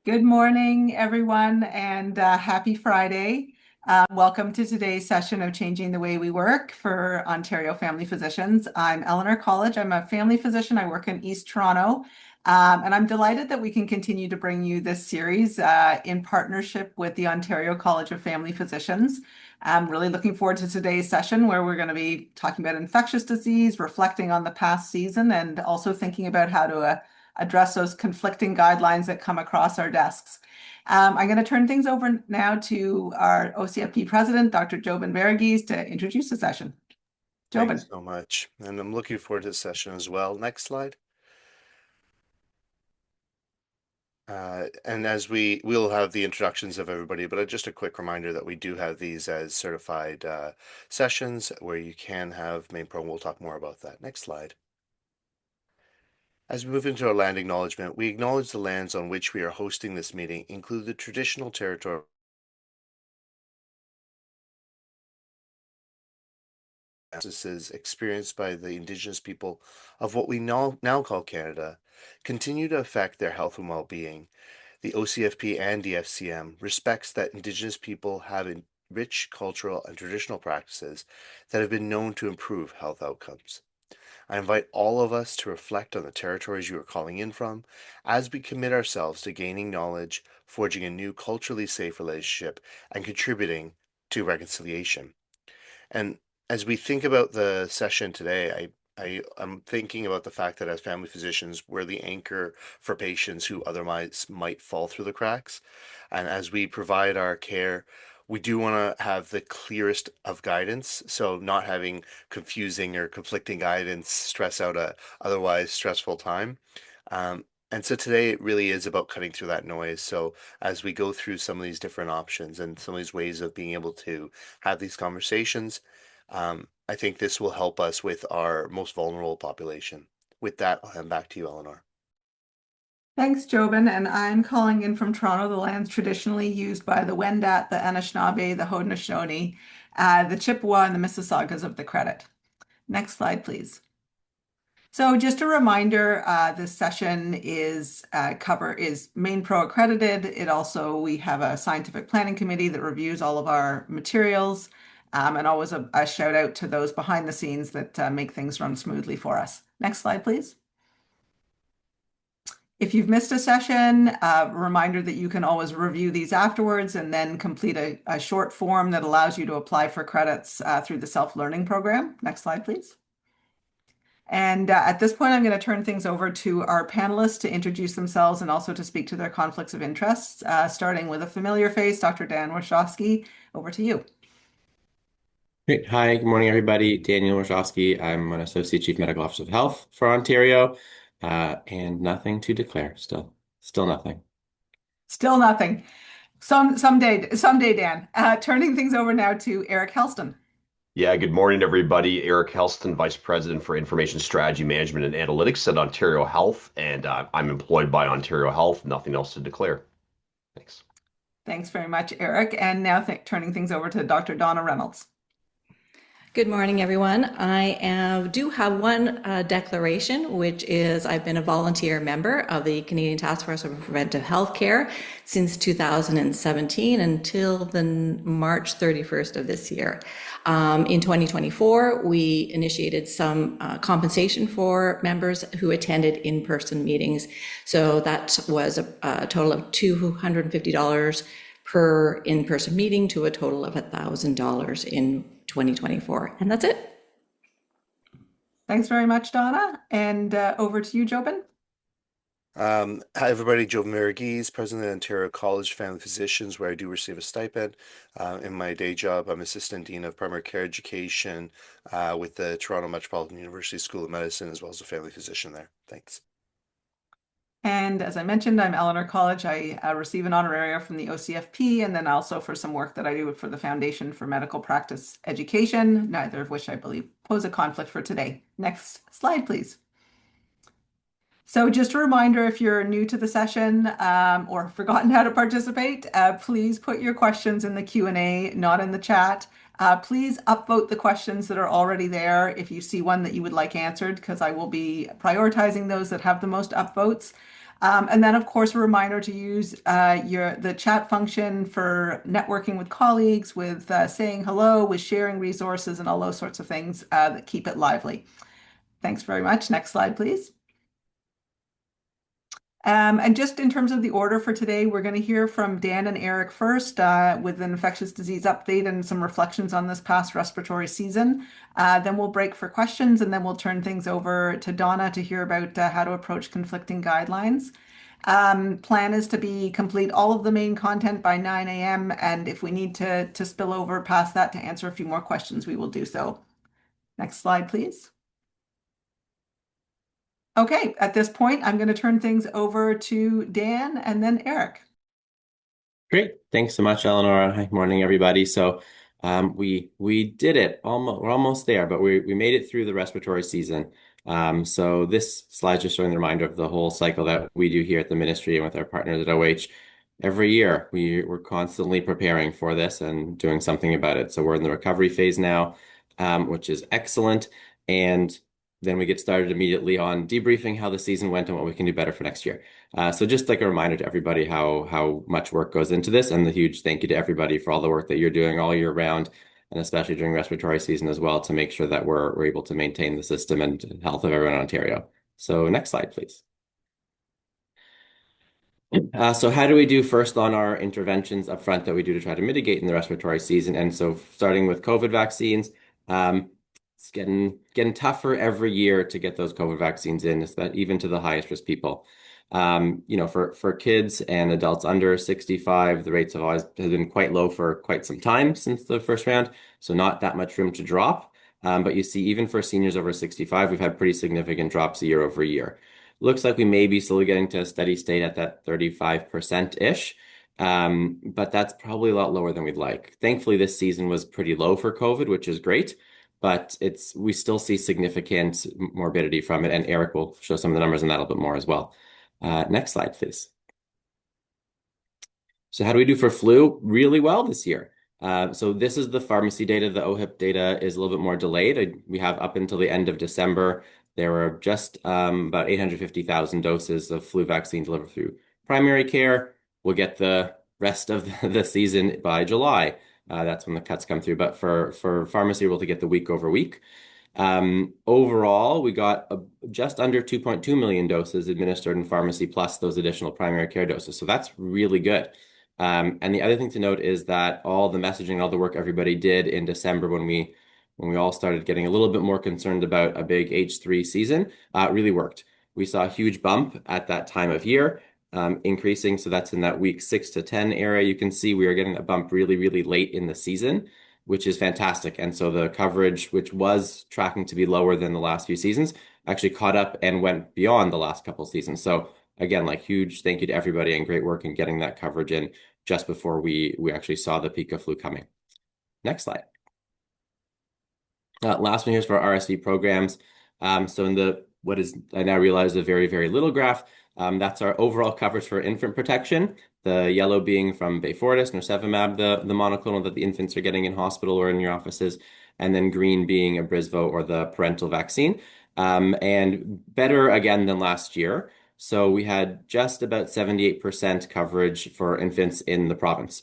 Good morning, everyone, and happy Friday. Welcome to today's session of Changing the Way We Work for Ontario Family Physicians. I'm Eleanor College. I'm a family physician. I work in East Toronto, and I'm delighted that we can continue to bring you this series in partnership with the Ontario College of Family Physicians. I'm really looking forward to today's session where we're going to be talking about infectious disease, reflecting on the past season, and also thinking about how to address those conflicting guidelines that come across our desks. I'm going to turn things over now to our OCFP president, Dr. Jobin Varughese, to introduce the session. Thanks Jobin. so much. And I'm looking forward to this session as well. Next slide. And as we'll have the introductions of everybody, but just a quick reminder that we do have these as certified sessions where you can have main pro. We'll talk more about that. Next slide. As we move into our land acknowledgement, we acknowledge the lands on which we are hosting this meeting include the traditional territory injustices experienced by the Indigenous people of what we now call Canada continue to affect their health and well-being. The OCFP and DFCM respects that Indigenous people have rich cultural and traditional practices that have been known to improve health outcomes. I invite all of us to reflect on the territories you are calling in from as we commit ourselves to gaining knowledge, forging a new culturally safe relationship, and contributing to reconciliation. And as we think about the session today, I'm thinking about the fact that as family physicians, we're the anchor for patients who otherwise might fall through the cracks. And as we provide our care, we do want to have the clearest of guidance. So not having confusing or conflicting guidance stress out a otherwise stressful time. And so today it really is about cutting through that noise. So as we go through some of these different options and some of these ways of being able to have these conversations, I think this will help us with our most vulnerable population. With that, I'll hand back to you, Eleanor. Thanks, Jobin. And I'm calling in from Toronto, the lands traditionally used by the Wendat, the Anishinaabe, the Haudenosaunee, the Chippewa, and the Mississaugas of the Credit. Next slide, please. So just a reminder, this session is Main Pro accredited. We have a scientific planning committee that reviews all of our materials, and always a shout out to those behind the scenes that make things run smoothly for us. Next slide, please. If you've missed a session, a reminder that you can always review these afterwards and then complete a short form that allows you to apply for credits through the self-learning program. Next slide, please. And at this point, I'm going to turn things over to our panelists to introduce themselves and also to speak to their conflicts of interest, starting with a familiar face, Dr. Dan Warshafsky. Over to you. Great. Hi, good morning, everybody. Daniel Warshafsky. I'm an Associate Chief Medical Officer of Health for Ontario, and nothing to declare. Still nothing. Still nothing. Someday, Dan. Turning things over now to Erik Hellsten. Yeah, good morning, everybody. Erik Hellsten, Vice President for Information Strategy Management and Analytics at Ontario Health, and I'm employed by Ontario Health. Nothing else to declare. Thanks. Thanks very much, Erik. And now turning things over to Dr. Donna Reynolds. Good morning, everyone. I do have one declaration, which is I've been a volunteer member of the Canadian Task Force on Preventive Healthcare since 2017 until the March 31st of this year. In 2024, we initiated some compensation for members who attended in-person meetings. So that was a total of $250 per in-person meeting to a total of $1,000 in 2024. And that's it. Thanks very much, Donna. And over to you, Jobin. Hi, everybody. Jobin Varughese, President of Ontario College of Family Physicians, where I do receive a stipend. In my day job, I'm Assistant Dean of Primary Care Education with the Toronto Metropolitan University School of Medicine, as well as a family physician there. Thanks. And as I mentioned, I'm Eleanor College. I receive an honoraria from the OCFP and then also for some work that I do for the Foundation for Medical Practice Education, neither of which I believe pose a conflict for today. Next slide, please. So just a reminder, if you're new to the session or forgotten how to participate, please put your questions in the Q&A, not in the chat. Please upvote the questions that are already there if you see one that you would like answered, because I will be prioritizing those that have the most upvotes. And then, of course, a reminder to use the chat function for networking with colleagues, with saying hello, with sharing resources, and all those sorts of things that keep it lively. Thanks very much. Next slide, please. And just in terms of the order for today, we're going to hear from Dan and Erik first with an infectious disease update and some reflections on this past respiratory season. Then we'll break for questions, and then we'll turn things over to Donna to hear about how to approach conflicting guidelines. Plan is to complete all of the main content by 9 a.m. And if we need to spill over past that to answer a few more questions, we will do so. Next slide, please. Okay, at this point, I'm going to turn things over to Dan and then Erik. Great. Thanks so much, Eleanor. Hi, morning, everybody. So we did it. We're almost there, but we made it through the respiratory season. So this slide just showing the reminder of the whole cycle that we do here at the ministry and with our partners at OH. Every year, we're constantly preparing for this and doing something about it. So we're in the recovery phase now, which is excellent. And then we get started immediately on debriefing how the season went and what we can do better for next year. So just like a reminder to everybody how much work goes into this, and the huge thank you to everybody for all the work that you're doing all year round, and especially during respiratory season as well, to make sure that we're able to maintain the system and health of everyone in Ontario. So next slide, please. So how do we do first on our interventions up front that we do to try to mitigate in the respiratory season? And so starting with COVID vaccines, it's getting tougher every year to get those COVID vaccines in, even to the highest risk people. For kids and adults under 65, the rates have been quite low for quite some time since the first round, so not that much room to drop. But you see, even for seniors over 65, we've had pretty significant drops year over year. Looks like we may be slowly getting to a steady state at that 35%-ish. But that's probably a lot lower than we'd like. Thankfully, this season was pretty low for COVID, which is great, but we still see significant morbidity from it, and Erik will show some of the numbers on that a little bit more as well. Next slide, please. So how do we do for flu? Really well this year. So this is the pharmacy data. The OHIP data is a little bit more delayed. We have up until the end of December, there were just about 850,000 doses of flu vaccine delivered through primary care. We'll get the rest of the season by July. That's when the cuts come through. But for pharmacy, we're able to get the week over week. Overall, we got just under 2.2 million doses administered in pharmacy, plus those additional primary care doses. So that's really good. And the other thing to note is that all the messaging, all the work everybody did in December when we all started getting a little bit more concerned about a big H3 season, really worked. We saw a huge bump at that time of year, increasing. So that's in that week 6 to 10 area. You can see we are getting a bump really, really late in the season, which is fantastic. And so the coverage, which was tracking to be lower than the last few seasons, actually caught up and went beyond the last couple of seasons. So again, huge thank you to everybody and great work in getting that coverage in just before we actually saw the peak of flu coming. Next slide. Last one here is for our RSV programs. So in what is, I now realize, a very, very little graph, that's our overall coverage for infant protection. The yellow being from Beyfortus, nirsevimab, the monoclonal that the infants are getting in hospital or in your offices, and then green being Abrysvo or the parental vaccine. And better again than last year. So we had just about 78% coverage for infants in the province.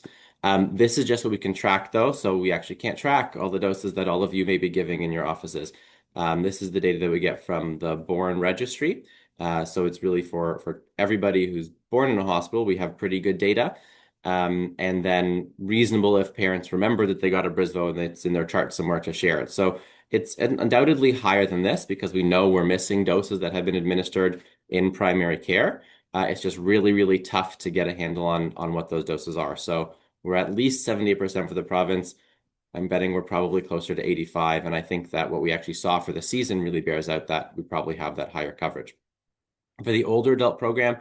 This is just what we can track, though, so we actually can't track all the doses that all of you may be giving in your offices. This is the data that we get from the Born Registry. So it's really for everybody who's born in a hospital. We have pretty good data. And then reasonable if parents remember that they got Abrysvo and it's in their chart somewhere to share it. So it's undoubtedly higher than this because we know we're missing doses that have been administered in primary care. It's just really, really tough to get a handle on what those doses are. So we're at least 78% for the province. I'm betting we're probably closer to 85. And I think that what we actually saw for the season really bears out that we probably have that higher coverage. For the older adult program,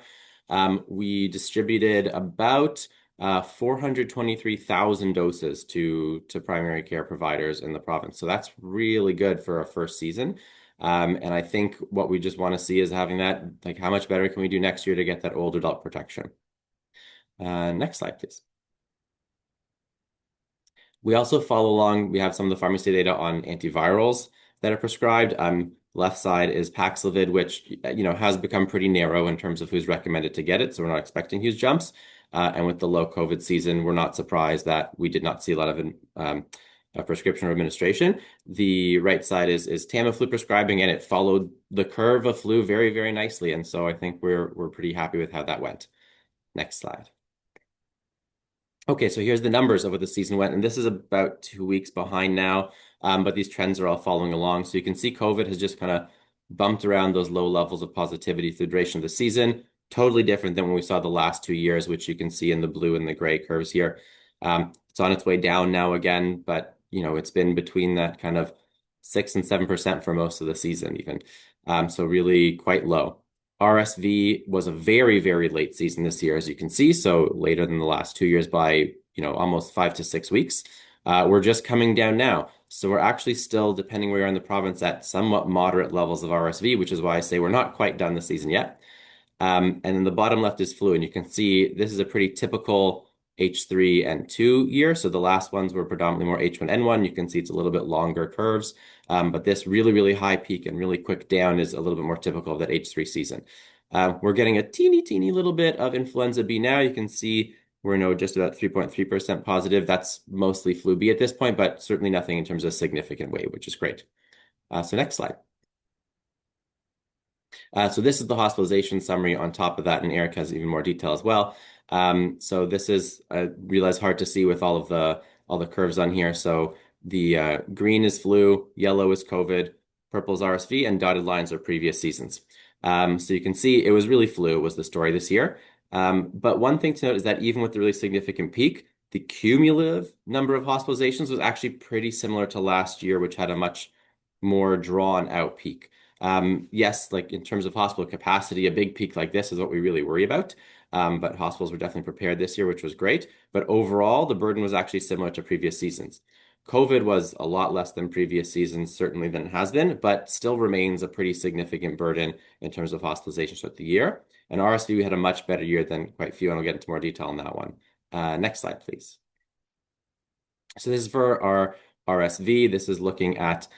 we distributed about 423,000 doses to primary care providers in the province. So that's really good for our first season. And I think what we just want to see is having that, how much better can we do next year to get that older adult protection? Next slide, please. We also follow along, we have some of the pharmacy data on antivirals that are prescribed. Left side is Paxlovid, which has become pretty narrow in terms of who's recommended to get it, so we're not expecting huge jumps. And with the low COVID season, we're not surprised that we did not see a lot of prescription or administration. The right side is Tamiflu prescribing, and it followed the curve of flu very, very nicely. And so I think we're pretty happy with how that went. Next slide. Okay, so here's the numbers of what the season went, and this is about 2 weeks behind now, but these trends are all following along. So you can see COVID has just kind of bumped around those low levels of positivity through the duration of the season. Totally different than when we saw the last 2 years, which you can see in the blue and the gray curves here. It's on its way down now again, but it's been between that kind of 6 and 7% for most of the season even. So really quite low. RSV was a very, very late season this year, as you can see, so later than the last 2 years by almost 5 to 6 weeks. We're just coming down now. So we're actually still, depending where you're in the province, at somewhat moderate levels of RSV, which is why I say we're not quite done the season yet. And then the bottom left is flu, and you can see this is a pretty typical H3N2 year. So the last ones were predominantly more H1N1. You can see it's a little bit longer curves, but this really, really high peak and really quick down is a little bit more typical of that H3 season. We're getting a teeny little bit of influenza B now. You can see we're just about 3.3% positive. That's mostly flu B at this point, but certainly nothing in terms of significant wave, which is great. So next slide. So this is the hospitalization summary on top of that, and Erik has even more detail as well. So this is, I realize, hard to see with all the curves on here. So the green is flu, yellow is COVID, purple is RSV, and dotted lines are previous seasons. So you can see it was really flu was the story this year. But one thing to note is that even with the really significant peak, the cumulative number of hospitalizations was actually pretty similar to last year, which had a much more drawn out peak. Yes, like in terms of hospital capacity, a big peak like this is what we really worry about. But hospitals were definitely prepared this year, which was great. But overall, the burden was actually similar to previous seasons. COVID was a lot less than previous seasons, certainly than it has been, but still remains a pretty significant burden in terms of hospitalizations throughout the year. And RSV, we had a much better year than quite a few, and I'll get into more detail on that one. Next slide, please. So this is for our RSV. This is looking at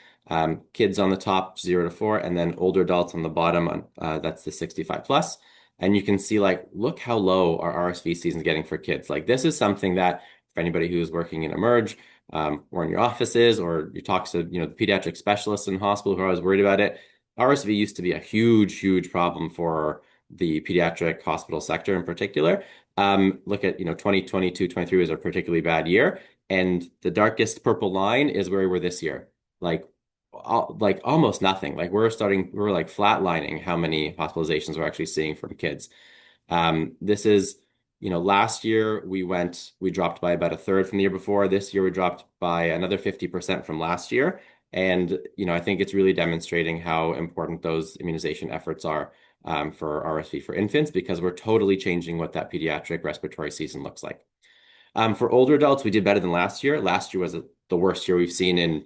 kids on the top, 0 to 4, and then older adults on the bottom, that's the 65 plus. And you can see, look how low our RSV season is getting for kids. This is something that for anybody who's working in Emerge or in your offices, or you talk to the pediatric specialists in the hospital who are always worried about it, RSV used to be a huge problem for the pediatric hospital sector in particular. Look at 2022, 23 was a particularly bad year, and the darkest purple line is where we were this year. Almost nothing. We're flatlining how many hospitalizations we're actually seeing from kids. This is, last year we dropped by about a third from the year before. This year we dropped by another 50% from last year. And, I think it's really demonstrating how important those immunization efforts are for RSV for infants, because we're totally changing what that pediatric respiratory season looks like. For older adults, we did better than last year. Last year was the worst year we've seen in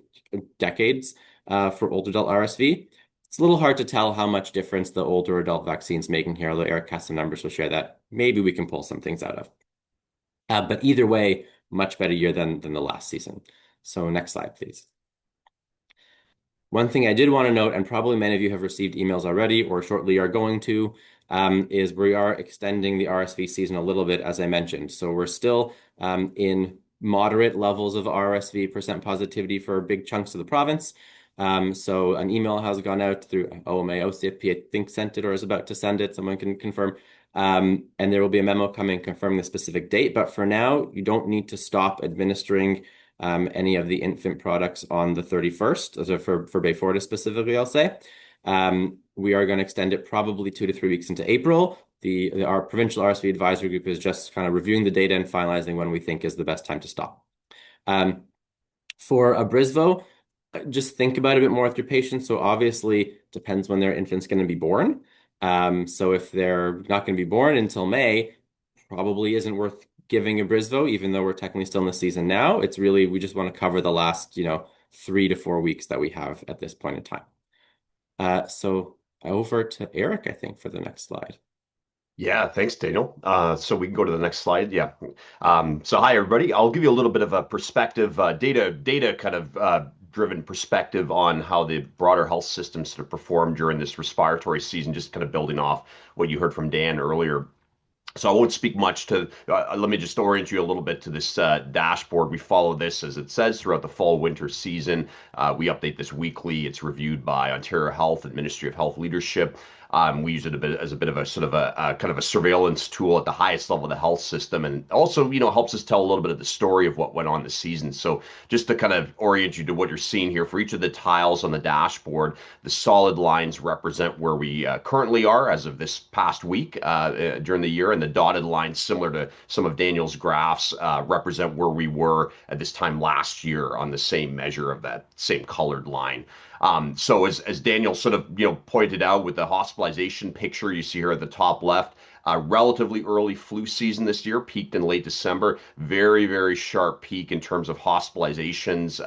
decades for older adult RSV. It's a little hard to tell how much difference the older adult vaccine's making here, although Erik has some numbers to share that maybe we can pull some things out of. But either way, much better year than the last season. So next slide, please. One thing I did want to note, and probably many of you have received emails already or shortly are going to, is we are extending the RSV season a little bit, as I mentioned. So we're still in moderate levels of RSV percent positivity for big chunks of the province. So an email has gone out through OMA, OCFP, I think sent it or is about to send it. Someone can confirm. And there will be a memo coming confirming the specific date. But for now, you don't need to stop administering any of the infant products on the 31st, so for Beyfortus specifically, I'll say. We are going to extend it probably 2 to 3 weeks into April. Our provincial RSV advisory group is just kind of reviewing the data and finalizing when we think is the best time to stop. For Abrysvo, just think about it a bit more with your patients. So obviously, depends when their infant's going to be born. So if they're not going to be born until May, probably isn't worth giving Abrysvo, even though we're technically still in the season now. It's really, we just want to cover the last, 3 to 4 weeks that we have at this point in time. So over to Erik, I think, for the next slide. Yeah, thanks, Daniel. So we can go to the next slide. Yeah. So hi, everybody. I'll give you a little bit of a perspective, data kind of driven perspective on how the broader health system sort of performed during this respiratory season, just kind of building off what you heard from Dan earlier. So I won't speak much to, let me just orient you a little bit to this dashboard. We follow this, as it says, throughout the fall winter season. We update this weekly. It's reviewed by Ontario Health and Ministry of Health Leadership. We use it as a bit of a sort of a kind of a surveillance tool at the highest level of the health system, and also, helps us tell a little bit of the story of what went on this season. So just to kind of orient you to what you're seeing here, for each of the tiles on the dashboard, the solid lines represent where we currently are as of this past week during the year, and the dotted lines, similar to some of Daniel's graphs, represent where we were at this time last year on the same measure of that same colored line. So as Daniel sort of pointed out with the hospitalization picture you see here at the top left, relatively early flu season this year, peaked in late December. Very, very sharp peak in terms of hospitalizations.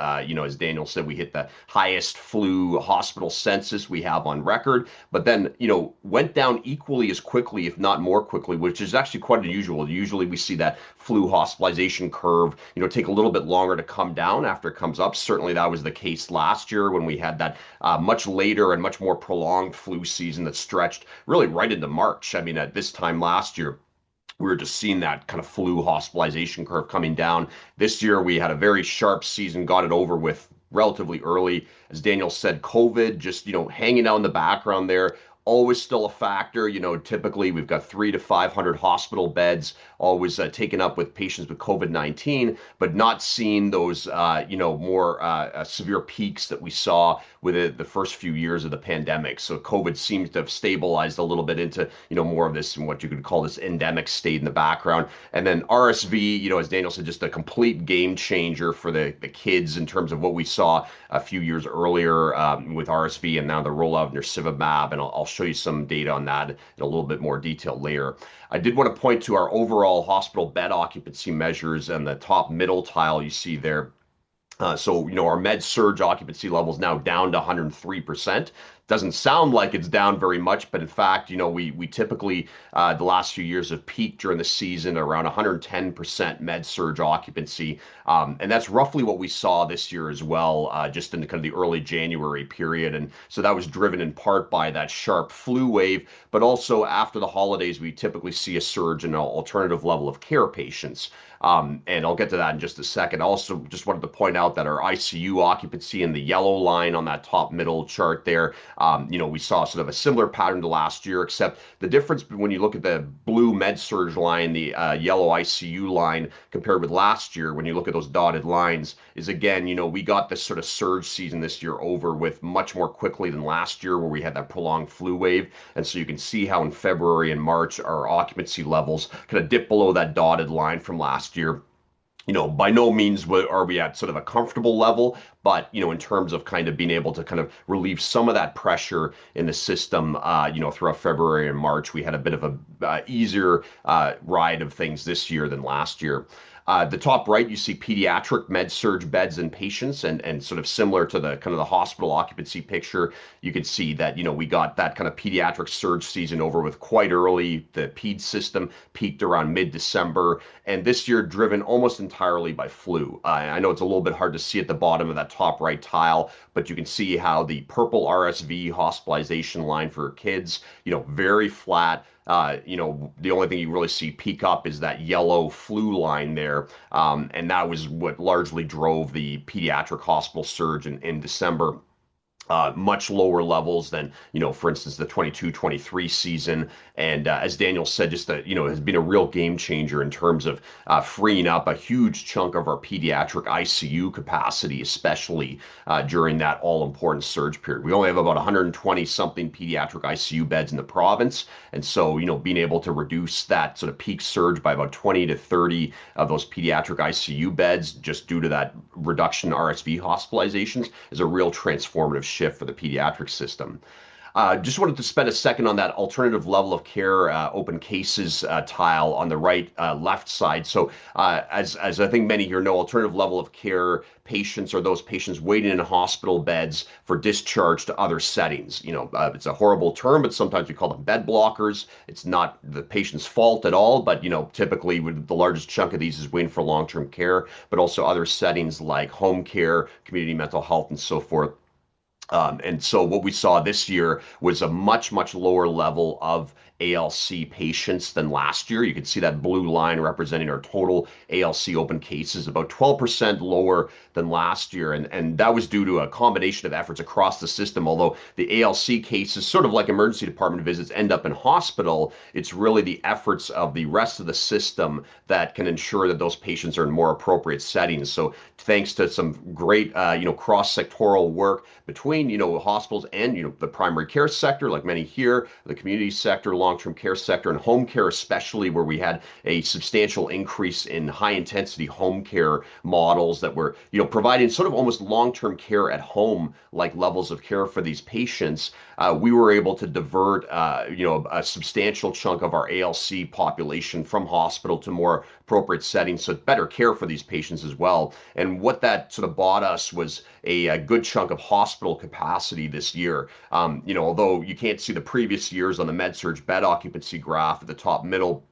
As Daniel said, we hit the highest flu hospital census we have on record, but then, went down equally as quickly, if not more quickly, which is actually quite unusual. Usually we see that flu hospitalization curve, take a little bit longer to come down after it comes up. Certainly that was the case last year when we had that much later and much more prolonged flu season that stretched really right into March. I mean, at this time last year, we were just seeing that kind of flu hospitalization curve coming down. This year, we had a very sharp season, got it over with relatively early. As Daniel said, COVID just, hanging out in the background there. Always still a factor. Typically we've got 300 to 500 hospital beds always taken up with patients with COVID-19, but not seeing those, more severe peaks that we saw with the first few years of the pandemic. So COVID seems to have stabilized a little bit into, more of this, what you could call this endemic state in the background. And then RSV, as Daniel said, just a complete game changer for the kids in terms of what we saw a few years earlier with RSV, and now the rollout of nirsevimab, and I'll show you some data on that in a little bit more detail later. I did want to point to our overall hospital bed occupancy measures, and the top middle tile you see there. Our med surge occupancy levels now down to 103%. Doesn't sound like it's down very much, but in fact, we typically the last few years have peaked during the season around 110% med surge occupancy, and that's roughly what we saw this year as well, just in the kind of the early January period. And so that was driven in part by that sharp flu wave, but also after the holidays, we typically see a surge in alternative level of care patients. And I'll get to that in just a second. I also just wanted to point out that our ICU occupancy in the yellow line on that top middle chart there, we saw sort of a similar pattern to last year, except the difference when you look at the blue med surge line, the yellow ICU line, compared with last year, when you look at those dotted lines, is again, we got this sort of surge season this year over with much more quickly than last year, where we had that prolonged flu wave. And so you can see how in February and March, our occupancy levels kind of dip below that dotted line from last year. By no means are we at sort of a comfortable level, but, in terms of kind of being able to kind of relieve some of that pressure in the system, throughout February and March, we had a bit of a easier ride of things this year than last year. The top right, you see pediatric med surge beds and patients, and sort of similar to the kind of the hospital occupancy picture, you can see that, we got that kind of pediatric surge season over with quite early. The ped system peaked around mid-December, and this year driven almost entirely by flu. I know it's a little bit hard to see at the bottom of that top right tile, but you can see how the purple RSV hospitalization line for kids, very flat. The only thing you really see peak up is that yellow flu line there. And that was what largely drove the pediatric hospital surge in December. Much lower levels than, for instance, the 22-23 season. And as Daniel said, just that, has been a real game changer in terms of freeing up a huge chunk of our pediatric ICU capacity, especially during that all-important surge period. We only have about 120 something pediatric ICU beds in the province. And so, being able to reduce that sort of peak surge by about 20 to 30 of those pediatric ICU beds, just due to that reduction in RSV hospitalizations, is a real transformative shift for the pediatric system. Just wanted to spend a second on that alternative level of care open cases tile on the right left side. So as I think many here know, alternative level of care patients are those patients waiting in hospital beds for discharge to other settings. It's a horrible term, but sometimes we call them bed blockers. It's not the patient's fault at all, but typically the largest chunk of these is waiting for long-term care, but also other settings like home care, community mental health, and so forth. And so what we saw this year was a much, much lower level of ALC patients than last year. You can see that blue line representing our total ALC open cases, about 12% lower than last year. And that was due to a combination of efforts across the system. Although the ALC cases, sort of like emergency department visits, end up in hospital, it's really the efforts of the rest of the system that can ensure that those patients are in more appropriate settings. So thanks to some great, cross-sectoral work between, hospitals and, the primary care sector, like many here, the community sector, long-term care sector, and home care especially, where we had a substantial increase in high-intensity home care models that were, providing sort of almost long-term care at home like levels of care for these patients. We were able to divert, a substantial chunk of our ALC population from hospital to more appropriate settings, so better care for these patients as well. And what that sort of bought us was a good chunk of hospital capacity this year. Although you can't see the previous years on the med-surg bed occupancy graph at the top middle,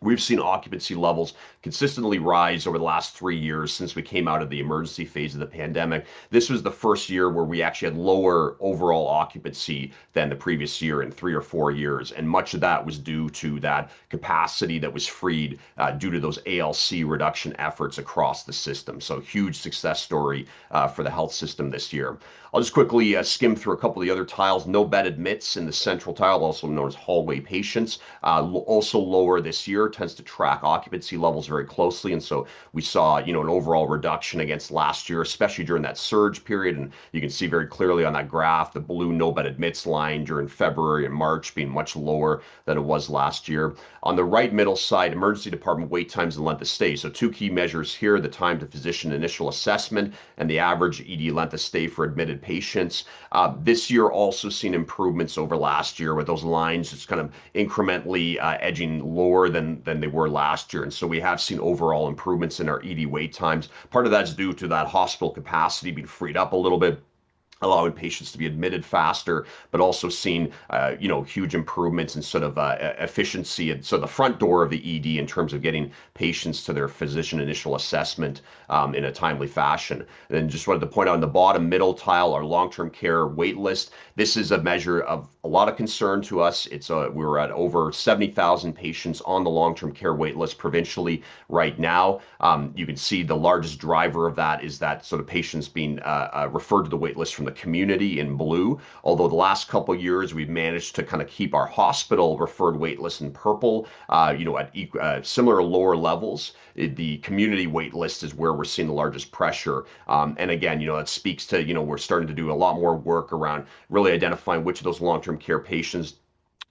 we've seen occupancy levels consistently rise over the last 3 years since we came out of the emergency phase of the pandemic. This was the first year where we actually had lower overall occupancy than the previous year in 3 or 4 years. And much of that was due to that capacity that was freed due to those ALC reduction efforts across the system. So huge success story for the health system this year. I'll just quickly skim through a couple of the other tiles. No bed admits in the central tile, also known as hallway patients, also lower this year, tends to track occupancy levels very closely. And so we saw, an overall reduction against last year, especially during that surge period. And you can see very clearly on that graph, the blue no bed admits line during February and March being much lower than it was last year. On the right middle side, emergency department wait times and length of stay. So two key measures here, the time to physician initial assessment and the average ED length of stay for admitted patients. This year also seen improvements over last year with those lines just kind of incrementally edging lower than they were last year. And so we have seen overall improvements in our ED wait times. Part of that's due to that hospital capacity being freed up a little bit, allowing patients to be admitted faster, but also seen, huge improvements in sort of efficiency and so the front door of the ED in terms of getting patients to their physician initial assessment in a timely fashion. And then just wanted to point out in the bottom middle tile, our long-term care wait list. This is a measure of a lot of concern to us. We're at over 70,000 patients on the long-term care wait list provincially right now. You can see the largest driver of that is that sort of patients being referred to the wait list from the community in blue. Although the last couple years we've managed to kind of keep our hospital referred wait list in purple, at similar lower levels. The community wait list is where we're seeing the largest pressure. And again, that speaks to, we're starting to do a lot more work around really identifying which of those long-term care patients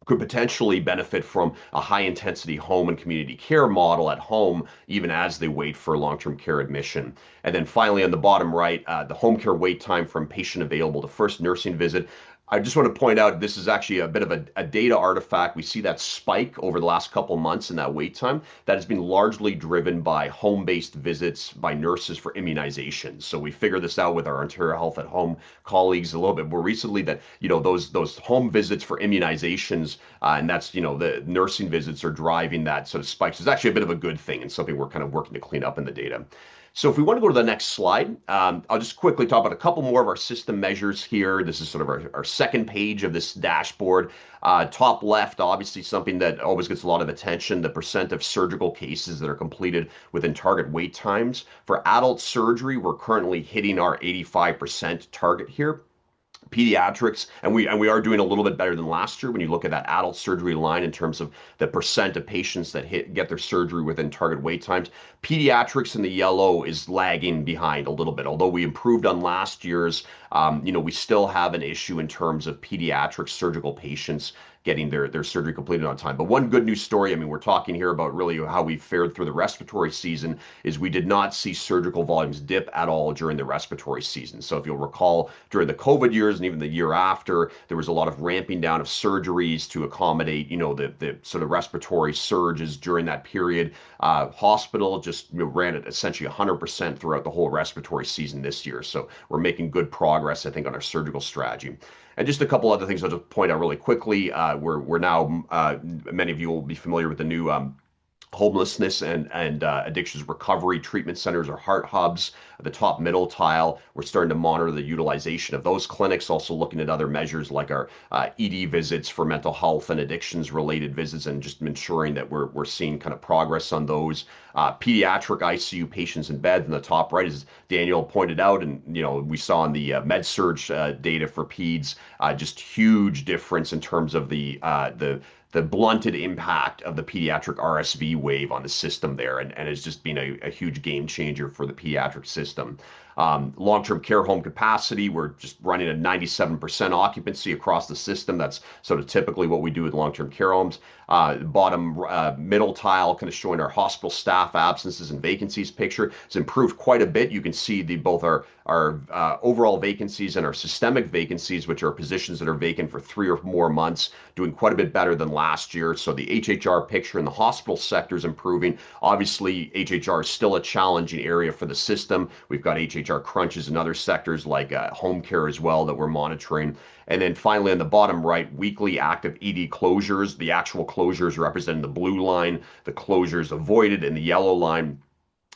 could potentially benefit from a high-intensity home and community care model at home, even as they wait for long-term care admission. And then finally, on the bottom right, the home care wait time from patient available to first nursing visit. I just want to point out this is actually a bit of a data artifact. We see that spike over the last couple months in that wait time that has been largely driven by home-based visits by nurses for immunizations. So we figured this out with our Ontario Health at Home colleagues a little bit more recently that, those home visits for immunizations, and that's, the nursing visits are driving that sort of spike. So it's actually a bit of a good thing and something we're kind of working to clean up in the data. So if we want to go to the next slide, I'll just quickly talk about a couple more of our system measures here. This is sort of our second page of this dashboard. Top left, obviously something that always gets a lot of attention, the percent of surgical cases that are completed within target wait times. For adult surgery, we're currently hitting our 85% target here. Pediatrics, and we are doing a little bit better than last year when you look at that adult surgery line in terms of the percent of patients that get their surgery within target wait times. Pediatrics in the yellow is lagging behind a little bit. Although we improved on last year's, we still have an issue in terms of pediatric surgical patients getting their surgery completed on time. But one good news story, I mean, we're talking here about really how we fared through the respiratory season, is we did not see surgical volumes dip at all during the respiratory season. So if you'll recall, during the COVID years and even the year after, there was a lot of ramping down of surgeries to accommodate, the sort of respiratory surges during that period. Hospital just ran at essentially 100% throughout the whole respiratory season this year. So we're making good progress, I think, on our surgical strategy. And just a couple other things I'll just point out really quickly. We're now, many of you will be familiar with the new homelessness and addictions recovery treatment centers or heart hubs. The top middle tile, we're starting to monitor the utilization of those clinics, also looking at other measures like our ED visits for mental health and addictions related visits, and just ensuring that we're seeing kind of progress on those. Pediatric ICU patients in bed in the top right, as Daniel pointed out, and we saw in the med-surg data for peds, just huge difference in terms of the blunted impact of the pediatric RSV wave on the system there, and it's just been a huge game changer for the pediatric system. Long-term care home capacity, we're just running at 97% occupancy across the system. That's sort of typically what we do with long-term care homes. Bottom middle tile kind of showing our hospital staff absences and vacancies picture. It's improved quite a bit. You can see both our overall vacancies and our systemic vacancies, which are positions that are vacant for 3 or more months, doing quite a bit better than last year. So the HHR picture in the hospital sector is improving. Obviously, HHR is still a challenging area for the system. We've got HHR crunches in other sectors like home care as well that we're monitoring. And then finally, on the bottom right, weekly active ED closures. The actual closures represented in the blue line, the closures avoided in the yellow line.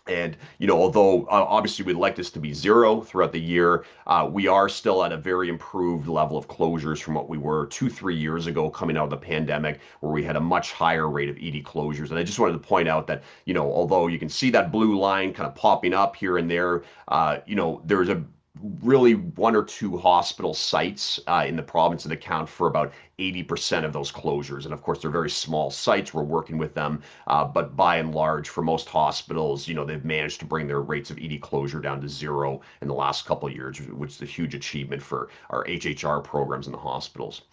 And, although obviously we'd like this to be 0 throughout the year, we are still at a very improved level of closures from what we were 2-3 years ago coming out of the pandemic, where we had a much higher rate of ED closures. And I just wanted to point out that, although you can see that blue line kind of popping up here and there, there's a really 1 or 2 hospital sites in the province that account for about 80% of those closures. And of course, they're very small sites. We're working with them. But by and large, for most hospitals, they've managed to bring their rates of ED closure down to 0 in the last couple of years, which is a huge achievement for our HHR programs in the hospitals.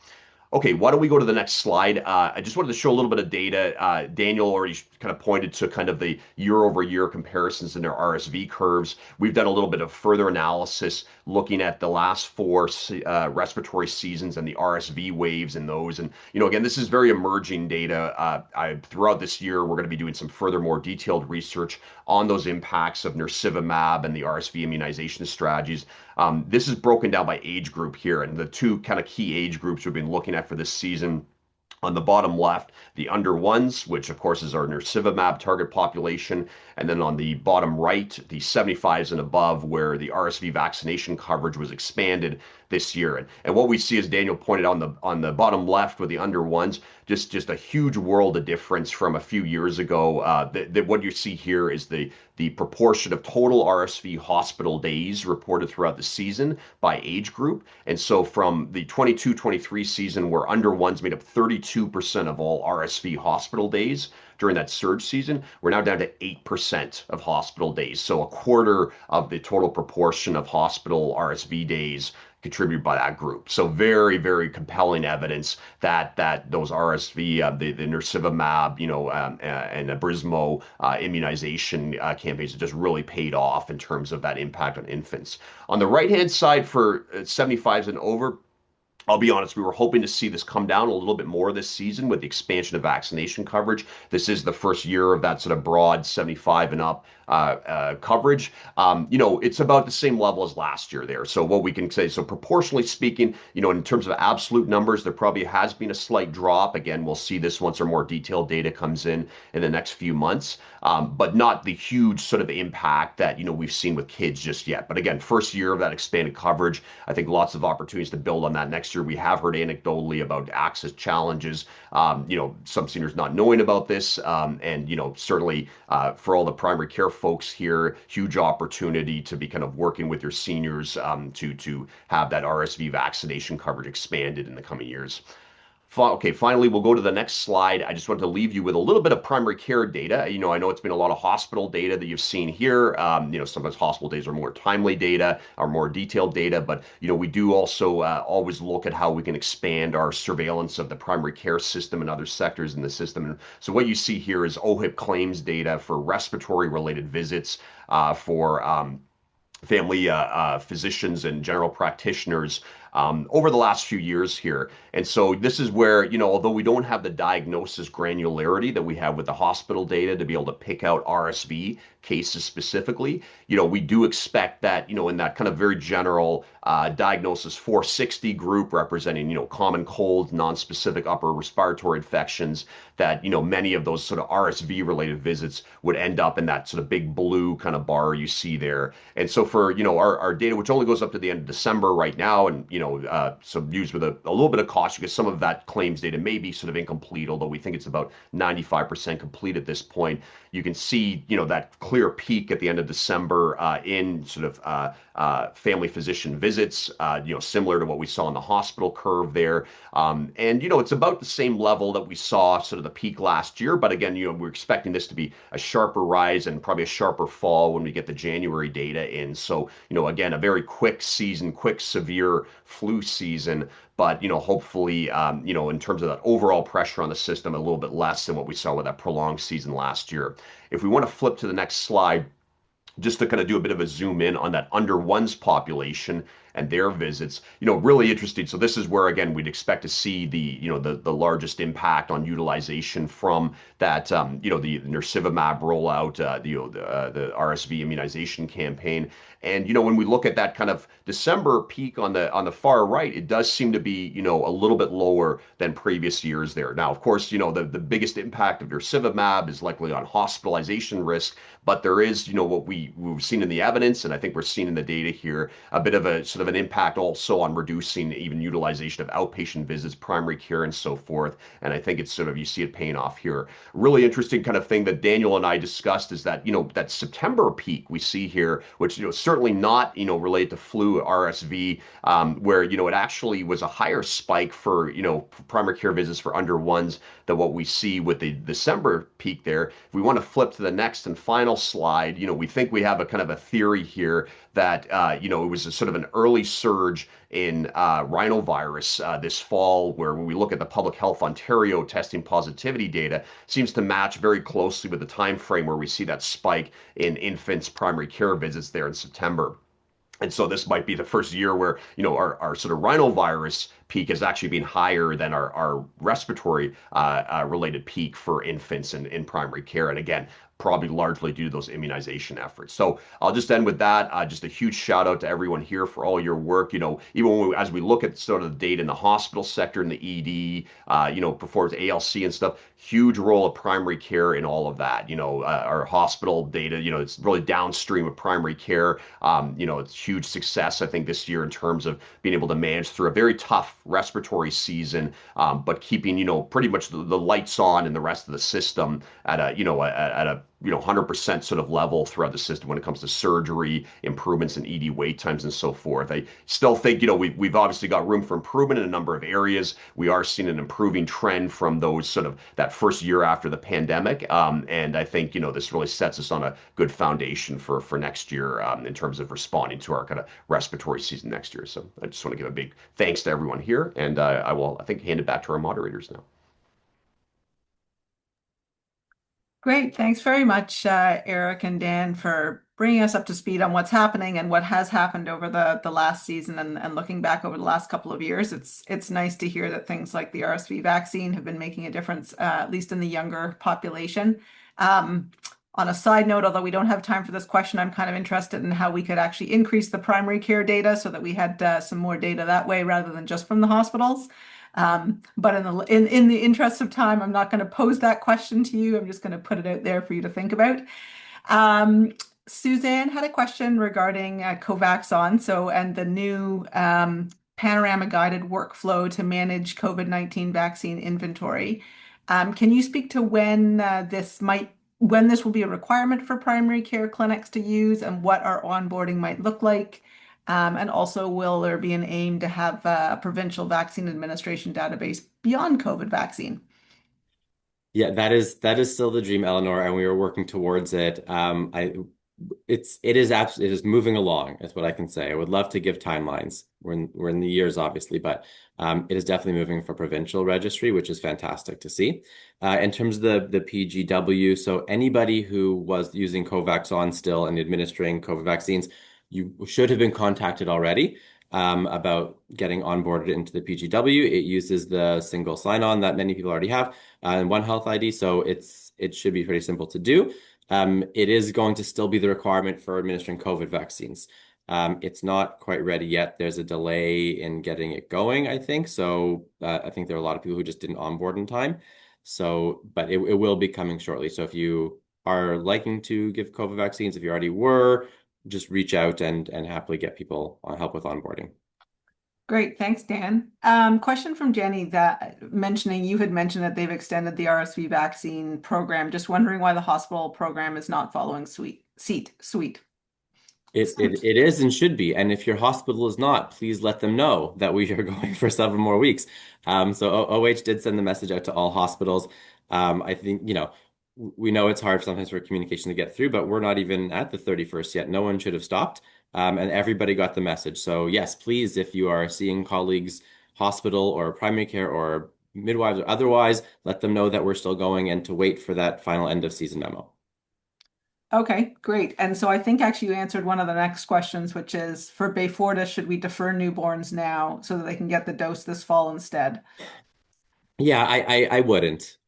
Okay, why don't we go to the next slide? I just wanted to show a little bit of data. Daniel already kind of pointed to kind of the year-over-year comparisons in their RSV curves. We've done a little bit of further analysis looking at the last 4 respiratory seasons and the RSV waves in those. And, again, this is very emerging data. Throughout this year, we're going to be doing some further, more detailed research on those impacts of nirsevimab and the RSV immunization strategies. This is broken down by age group here, and the 2 kind of key age groups we've been looking at for this season. On the bottom left, the under ones, which of course is our nirsevimab target population, and then on the bottom right, the 75s and above, where the RSV vaccination coverage was expanded this year. And what we see, as Daniel pointed out on the bottom left with the under ones, just a huge world of difference from a few years ago. What you see here is the proportion of total RSV hospital days reported throughout the season by age group. And so from the 22-23 season, where under ones made up 32% of all RSV hospital days during that surge season, we're now down to 8% of hospital days. So a quarter of the total proportion of hospital RSV days contributed by that group. So very, very compelling evidence that those RSV, the nirsevimab, and Abrismo immunization campaigns have just really paid off in terms of that impact on infants. On the right-hand side for 75s and over, I'll be honest, we were hoping to see this come down a little bit more this season with the expansion of vaccination coverage. This is the first year of that sort of broad 75 and up coverage. It's about the same level as last year there. So what we can say, so proportionally speaking, in terms of absolute numbers, there probably has been a slight drop. Again, we'll see this once our more detailed data comes in the next few months, but not the huge sort of impact that, we've seen with kids just yet. But again, first year of that expanded coverage, I think lots of opportunities to build on that next year. We have heard anecdotally about access challenges, some seniors not knowing about this, and certainly for all the primary care folks here, huge opportunity to be kind of working with your seniors to have that RSV vaccination coverage expanded in the coming years. Okay, finally, we'll go to the next slide. I just want to leave you with a little bit of primary care data. I know it's been a lot of hospital data that you've seen here. Sometimes hospital data are more timely data or more detailed data, but we do also always look at how we can expand our surveillance of the primary care system and other sectors in the system. And so what you see here is OHIP claims data for respiratory related visits for family physicians and general practitioners over the last few years here. And so this is where, although we don't have the diagnosis granularity that we have with the hospital data to be able to pick out RSV cases specifically, we do expect that, in that kind of very general diagnosis 460 group representing, common cold, non-specific upper respiratory infections, that, many of those sort of RSV related visits would end up in that sort of big blue kind of bar you see there. And so for, our data, which only goes up to the end of December right now, and, so used with a little bit of caution because some of that claims data may be sort of incomplete, although we think it's about 95% complete at this point. You can see, that clear peak at the end of December in sort of family physician visits, similar to what we saw in the hospital curve there. It's about the same level that we saw sort of the peak last year. But again, we're expecting this to be a sharper rise and probably a sharper fall when we get the January data in. So, again, a very quick season, quick severe flu season, but hopefully, in terms of that overall pressure on the system, a little bit less than what we saw with that prolonged season last year. If we want to flip to the next slide, just to kind of do a bit of a zoom in on that under ones population and their visits, really interesting. So this is where, again, we'd expect to see the largest impact on utilization from that, the nirsevimab rollout, the RSV immunization campaign. And, when we look at that kind of December peak on the far right, it does seem to be, a little bit lower than previous years there. Now, of course, the biggest impact of nirsevimab is likely on hospitalization risk, but there is, what we've seen in the evidence, and I think we're seeing in the data here, a bit of a sort of an impact also on reducing even utilization of outpatient visits, primary care, and so forth. And I think it's sort of, you see it paying off here. Really interesting kind of thing that Daniel and I discussed is that, that September peak we see here, which, certainly not, related to flu, RSV, where, it actually was a higher spike for, primary care visits for under ones than what we see with the December peak there. If we want to flip to the next and final slide, we think we have a kind of a theory here that, it was a sort of an early surge in rhinovirus this fall, where when we look at the Public Health Ontario testing positivity data, seems to match very closely with the time frame where we see that spike in infants' primary care visits there in September. And so this might be the first year where, our sort of rhinovirus peak has actually been higher than our respiratory related peak for infants in primary care. And again, probably largely due to those immunization efforts. So I'll just end with that. Just a huge shout out to everyone here for all your work. Even as we look at sort of the data in the hospital sector and the ED, performs ALC and stuff, huge role of primary care in all of that. Our hospital data, it's really downstream of primary care. It's huge success, I think, this year in terms of being able to manage through a very tough respiratory season, but keeping, pretty much the lights on in the rest of the system at a 100% sort of level throughout the system when it comes to surgery, improvements in ED wait times and so forth. I still think, we've obviously got room for improvement in a number of areas. We are seeing an improving trend from those sort of that first year after the pandemic. And I think, this really sets us on a good foundation for next year in terms of responding to our kind of respiratory season next year. So I just want to give a big thanks to everyone here. And I will, I think, hand it back to our moderators now. Great. Thanks very much, Erik and Dan, for bringing us up to speed on what's happening and what has happened over the last season and looking back over the last couple of years. It's nice to hear that things like the RSV vaccine have been making a difference, at least in the younger population. On a side note, although we don't have time for this question, I'm kind of interested in how we could actually increase the primary care data so that we had some more data that way rather than just from the hospitals. But in the interest of time, I'm not going to pose that question to you. I'm just going to put it out there for you to think about. Suzanne had a question regarding Covaxon, and the new panorama guided workflow to manage COVID-19 vaccine inventory. Can you speak to when this will be a requirement for primary care clinics to use and what our onboarding might look like? And also, will there be an aim to have a provincial vaccine administration database beyond COVID vaccine? Yeah, that is still the dream, Eleanor, and we are working towards it. It is moving along, is what I can say. I would love to give timelines. We're in the years, obviously, but it is definitely moving for provincial registry, which is fantastic to see. In terms of the PGW, so anybody who was using Covaxon still and administering COVID vaccines, you should have been contacted already about getting onboarded into the PGW. It uses the single sign-on that many people already have and One Health ID, so it should be pretty simple to do. It is going to still be the requirement for administering COVID vaccines. It's not quite ready yet. There's a delay in getting it going, I think. So I think there are a lot of people who just didn't onboard in time. So, but it will be coming shortly. So if you are liking to give COVID vaccines, if you already were, just reach out and happily get people on help with onboarding. Great, thanks, Dan. Question from Jenny that you had mentioned that they've extended the RSV vaccine program. Just wondering why the hospital program is not following suite. It is and should be. And if your hospital is not, please let them know that we are going for several more weeks. So OH did send the message out to all hospitals. I think, we know it's hard sometimes for communication to get through, but we're not even at the 31st yet. No one should have stopped. And everybody got the message. So yes, please, if you are seeing colleagues, hospital or primary care or midwives or otherwise, let them know that we're still going and to wait for that final end of season memo. Okay, great. And so I think actually you answered one of the next questions, which is for Beyfortus, should we defer newborns now so that they can get the dose this fall instead? Yeah, I wouldn't.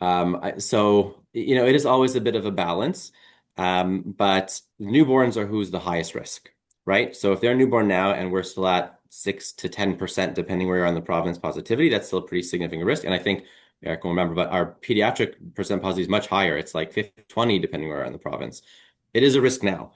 So, it is always a bit of a balance. But newborns are who's the highest risk, right? So if they're newborn now and we're still at 6 to 10%, depending where you're on the province positivity, that's still a pretty significant risk. And I think Erik will remember, but our pediatric percent positivity is much higher. It's like 50, 20, depending where you're on the province. It is a risk now.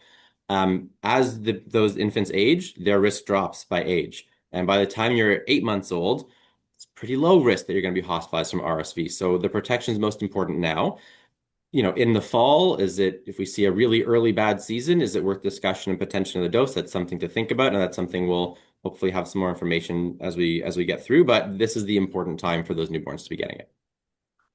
As those infants age, their risk drops by age. And by the time you're 8 months old, it's pretty low risk that you're going to be hospitalized from RSV. So the protection is most important now. In the fall, if we see a really early bad season, is it worth discussion and potential of the dose? That's something to think about, and that's something we'll hopefully have some more information as we get through. But this is the important time for those newborns to be getting it.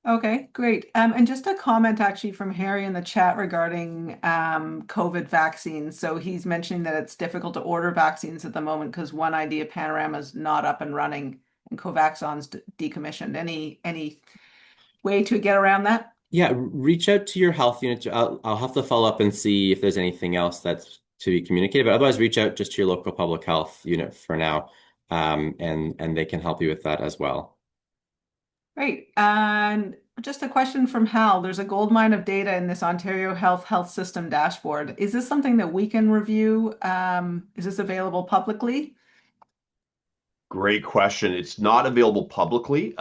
Okay, great. And just a comment actually from Harry in the chat regarding COVID vaccines. So he's mentioning that it's difficult to order vaccines at the moment because One Idea Panorama is not up and running and Covaxon's decommissioned. Any way to get around that? Yeah, reach out to your health unit. I'll have to follow up and see if there's anything else that's to be communicated. But otherwise, reach out just to your local public health unit for now, and they can help you with that as well. Great. And just a question from Hal. There's a gold mine of data in this Ontario Health System dashboard. Is this something that we can review? Is this available publicly? Great question. It's not available publicly.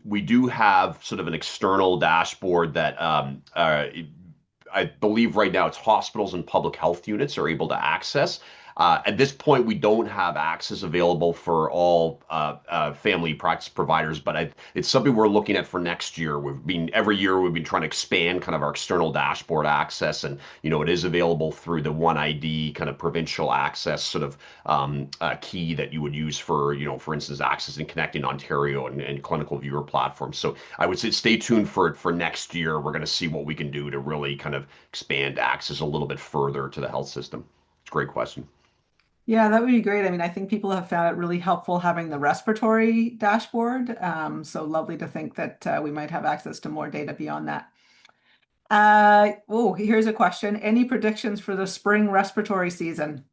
We do have sort of an external dashboard that I believe right now it's hospitals and public health units are able to access. At this point, we don't have access available for all family practice providers, but it's something we're looking at for next year. Every year we've been trying to expand kind of our external dashboard access, and it is available through the One ID kind of provincial access sort of key that you would use for instance, accessing Connecting Ontario and clinical viewer platforms. So I would say stay tuned for next year. We're going to see what we can do to really kind of expand access a little bit further to the health system. It's a great question. Yeah, that would be great. I mean, I think people have found it really helpful having the respiratory dashboard. So lovely to think that we might have access to more data beyond that. Here's a question. Any predictions for the spring respiratory season?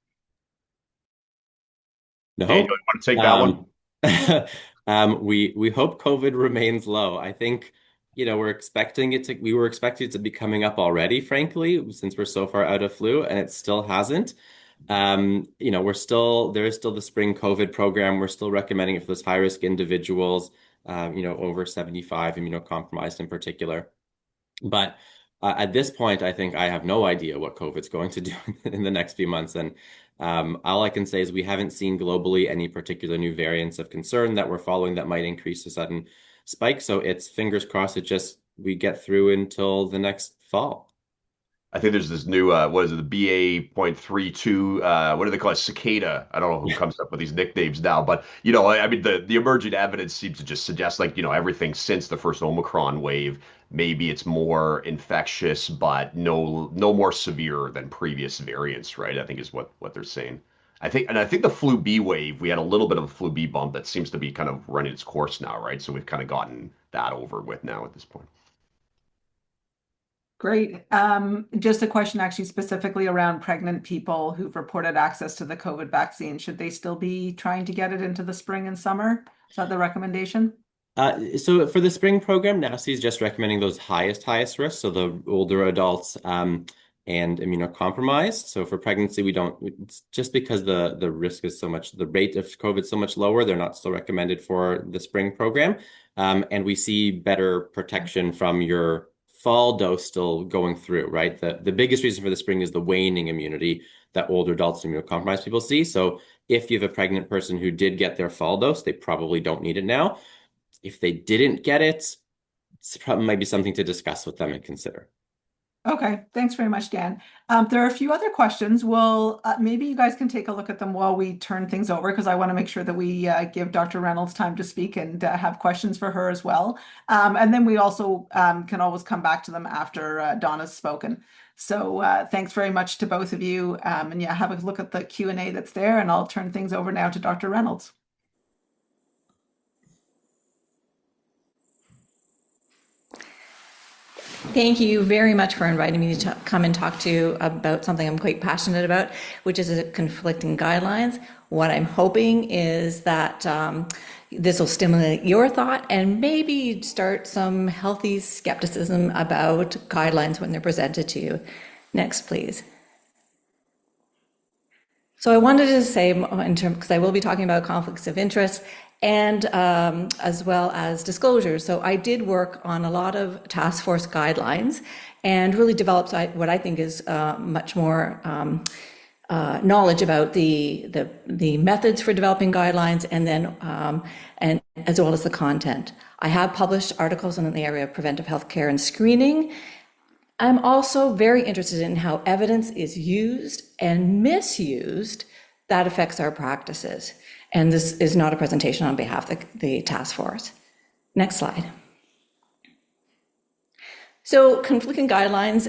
No. Hey, do you want to take that one? We hope COVID remains low. I think, we were expecting it to be coming up already, frankly, since we're so far out of flu, and it still hasn't. There is still the spring COVID program. We're still recommending it for those high-risk individuals, over 75, immunocompromised in particular. But at this point, I think I have no idea what COVID's going to do in the next few months. And all I can say is we haven't seen globally any particular new variants of concern that we're following that might increase a sudden spike. So it's fingers crossed we get through until the next fall. I think there's this new, what is it, the BA.32, what do they call it, cicada? I don't know who comes up with these nicknames now, but I mean, the emerging evidence seems to just suggest like, everything since the first Omicron wave, maybe it's more infectious, but no more severe than previous variants, right? I think is what they're saying. I think the flu B wave, we had a little bit of a flu B bump that seems to be kind of running its course now, right? So we've kind of gotten that over with now at this point. Great. Just a question actually specifically around pregnant people who've reported access to the COVID vaccine. Should they still be trying to get it into the spring and summer? Is that the recommendation? So for the spring program, NACI is just recommending those highest risks, so the older adults and immunocompromised. So for pregnancy, it's just because the risk is so much, the rate of COVID is so much lower, they're not still recommended for the spring program. And we see better protection from your fall dose still going through, right? The biggest reason for the spring is the waning immunity that older adults and immunocompromised people see. So if you have a pregnant person who did get their fall dose, they probably don't need it now. If they didn't get it, it's probably might be something to discuss with them and consider. Okay, thanks very much, Dan. There are a few other questions. Well, maybe you guys can take a look at them while we turn things over, because I want to make sure that we give Dr. Reynolds time to speak and have questions for her as well. And then we also can always come back to them after Donna's spoken. So thanks very much to both of you. And yeah, have a look at the Q&A that's there, and I'll turn things over now to Dr. Reynolds. Thank you very much for inviting me to come and talk to you about something I'm quite passionate about, which is conflicting guidelines. What I'm hoping is that this will stimulate your thought and maybe start some healthy skepticism about guidelines when they're presented to you. Next, please. So I wanted to say, because I will be talking about conflicts of interest and as well as disclosures. So I did work on a lot of task force guidelines and really developed what I think is much more knowledge about the methods for developing guidelines, and then and as well as the content. I have published articles in the area of preventive healthcare and screening. I'm also very interested in how evidence is used and misused that affects our practices. And this is not a presentation on behalf of the task force. Next slide. So conflicting guidelines,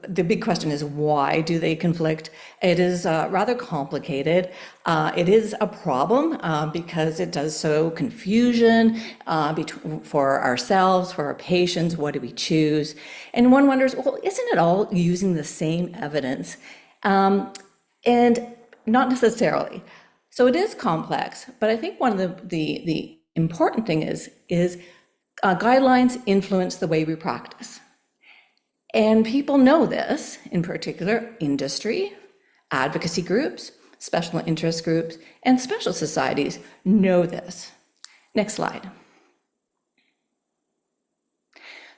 the big question is, why do they conflict? It is rather complicated. It is a problem because it does sow confusion for ourselves, for our patients. What do we choose? And one wonders, well, isn't it all using the same evidence? And not necessarily. So it is complex, but I think one of the important thing is guidelines influence the way we practice. And people know this, in particular, industry, advocacy groups, special interest groups, and special societies know this. Next slide.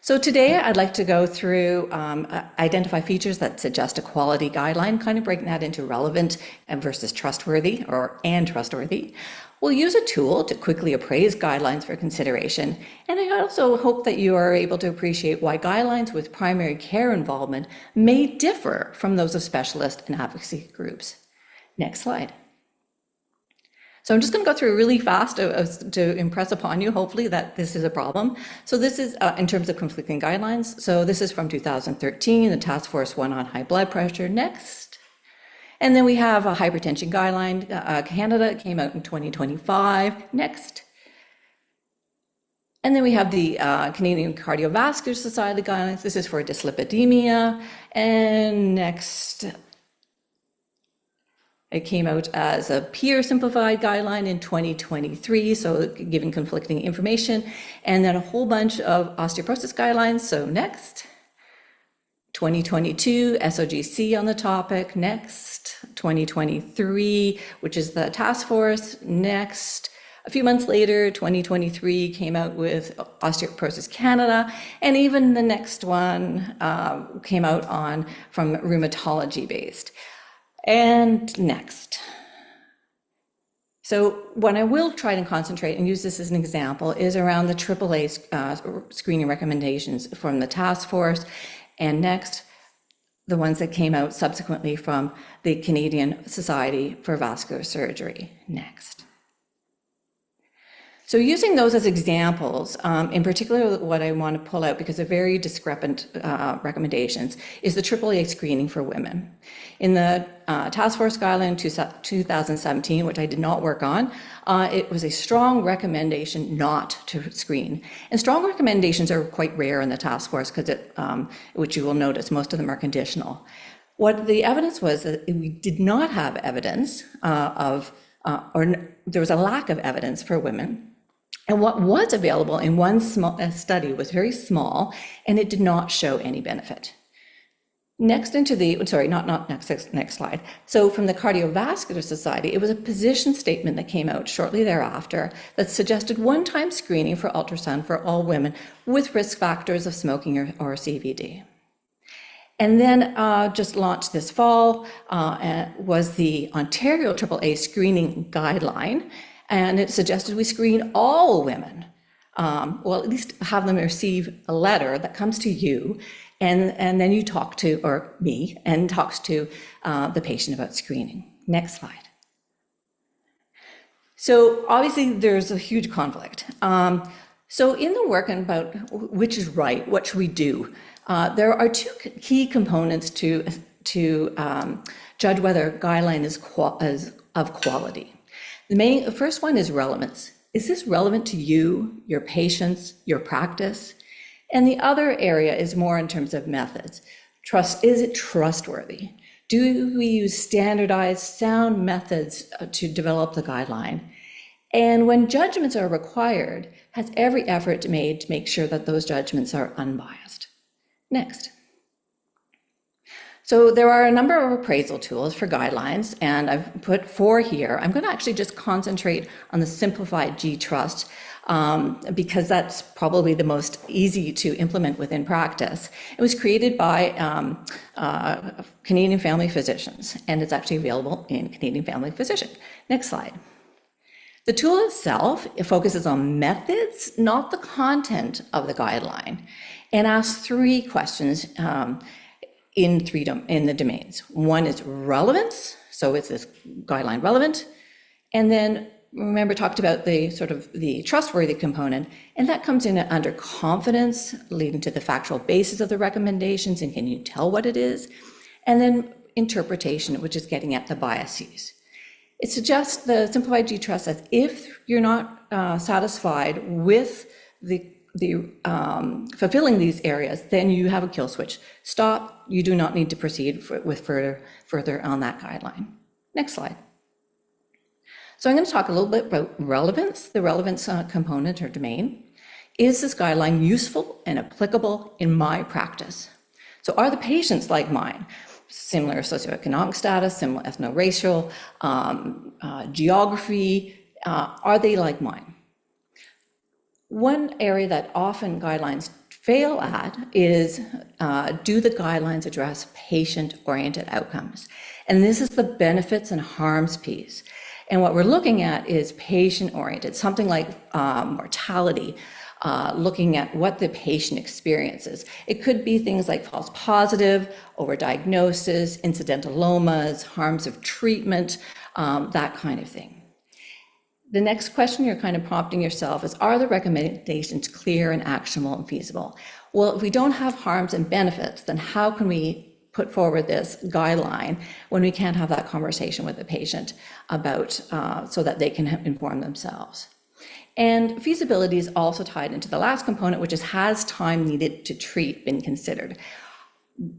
So today I'd like to go through, identify features that suggest a quality guideline, kind of breaking that into relevant and versus trustworthy and trustworthy. We'll use a tool to quickly appraise guidelines for consideration. And I also hope that you are able to appreciate why guidelines with primary care involvement may differ from those of specialist and advocacy groups. Next slide. So I'm just going to go through really fast to impress upon you, hopefully, that this is a problem. So this is in terms of conflicting guidelines. So this is from 2013, the task force one on high blood pressure. Next. And then we have a hypertension guideline. Canada came out in 2025. Next. And then we have the Canadian Cardiovascular Society guidelines. This is for dyslipidemia. And next. It came out as a peer simplified guideline in 2023, so giving conflicting information, and then a whole bunch of osteoporosis guidelines. So next, 2022, SOGC on the topic. Next, 2023, which is the task force. Next, a few months later, 2023 came out with Osteoporosis Canada, and even the next one came out from rheumatology based. And next. So what I will try to concentrate and use this as an example is around the AAA screening recommendations from the task force. And next, the ones that came out subsequently from the Canadian Society for Vascular Surgery. Next. So using those as examples, in particular, what I want to pull out, because they're very discrepant recommendations, is the AAA screening for women. In the Task Force Guideline 2017, which I did not work on, it was a strong recommendation not to screen. And strong recommendations are quite rare in the Task Force, because which you will notice, most of them are conditional. What the evidence was that we did not have evidence or there was a lack of evidence for women. And what was available in one small study was very small, and it did not show any benefit. Next into the, sorry, not next slide. So from the Cardiovascular Society, it was a position statement that came out shortly thereafter that suggested one-time screening for ultrasound for all women with risk factors of smoking or CVD. And then just launched this fall was the Ontario AAA screening guideline. And it suggested we screen all women, well, at least have them receive a letter that comes to you, and then you talk to, or me, and talks to the patient about screening. Next slide. So obviously there's a huge conflict. So in the work about which is right, what should we do, there are two key components to judge whether a guideline is of quality. The first one is relevance. Is this relevant to you, your patients, your practice? And the other area is more in terms of methods. Is it trustworthy? Do we use standardized, sound methods to develop the guideline? And when judgments are required, has every effort made to make sure that those judgments are unbiased? Next. So there are a number of appraisal tools for guidelines, and I've put 4 here. I'm going to actually just concentrate on the simplified G-Trust because that's probably the most easy to implement within practice. It was created by Canadian Family Physicians, and it's actually available in Canadian Family Physician. Next slide. The tool itself, it focuses on methods, not the content of the guideline, and asks 3 questions in the domains. One is relevance, so is this guideline relevant? And then remember, talked about the sort of the trustworthy component, and that comes in under confidence, leading to the factual basis of the recommendations, and can you tell what it is? And then interpretation, which is getting at the biases. It suggests the simplified G-Trust as if you're not satisfied with the fulfilling these areas, then you have a kill switch. Stop, you do not need to proceed with further on that guideline. Next slide. So I'm going to talk a little bit about relevance, the relevance component or domain. Is this guideline useful and applicable in my practice? So are the patients like mine? Similar socioeconomic status, similar ethno-racial, geography, are they like mine? One area that often guidelines fail at is, do the guidelines address patient-oriented outcomes? And this is the benefits and harms piece. And what we're looking at is patient-oriented, something like mortality, looking at what the patient experiences. It could be things like false positive, overdiagnosis, incidentalomas, harms of treatment, that kind of thing. The next question you're kind of prompting yourself is, are the recommendations clear and actionable and feasible? Well, if we don't have harms and benefits, then how can we put forward this guideline when we can't have that conversation with the patient about so that they can inform themselves? And feasibility is also tied into the last component, which is, has time needed to treat been considered?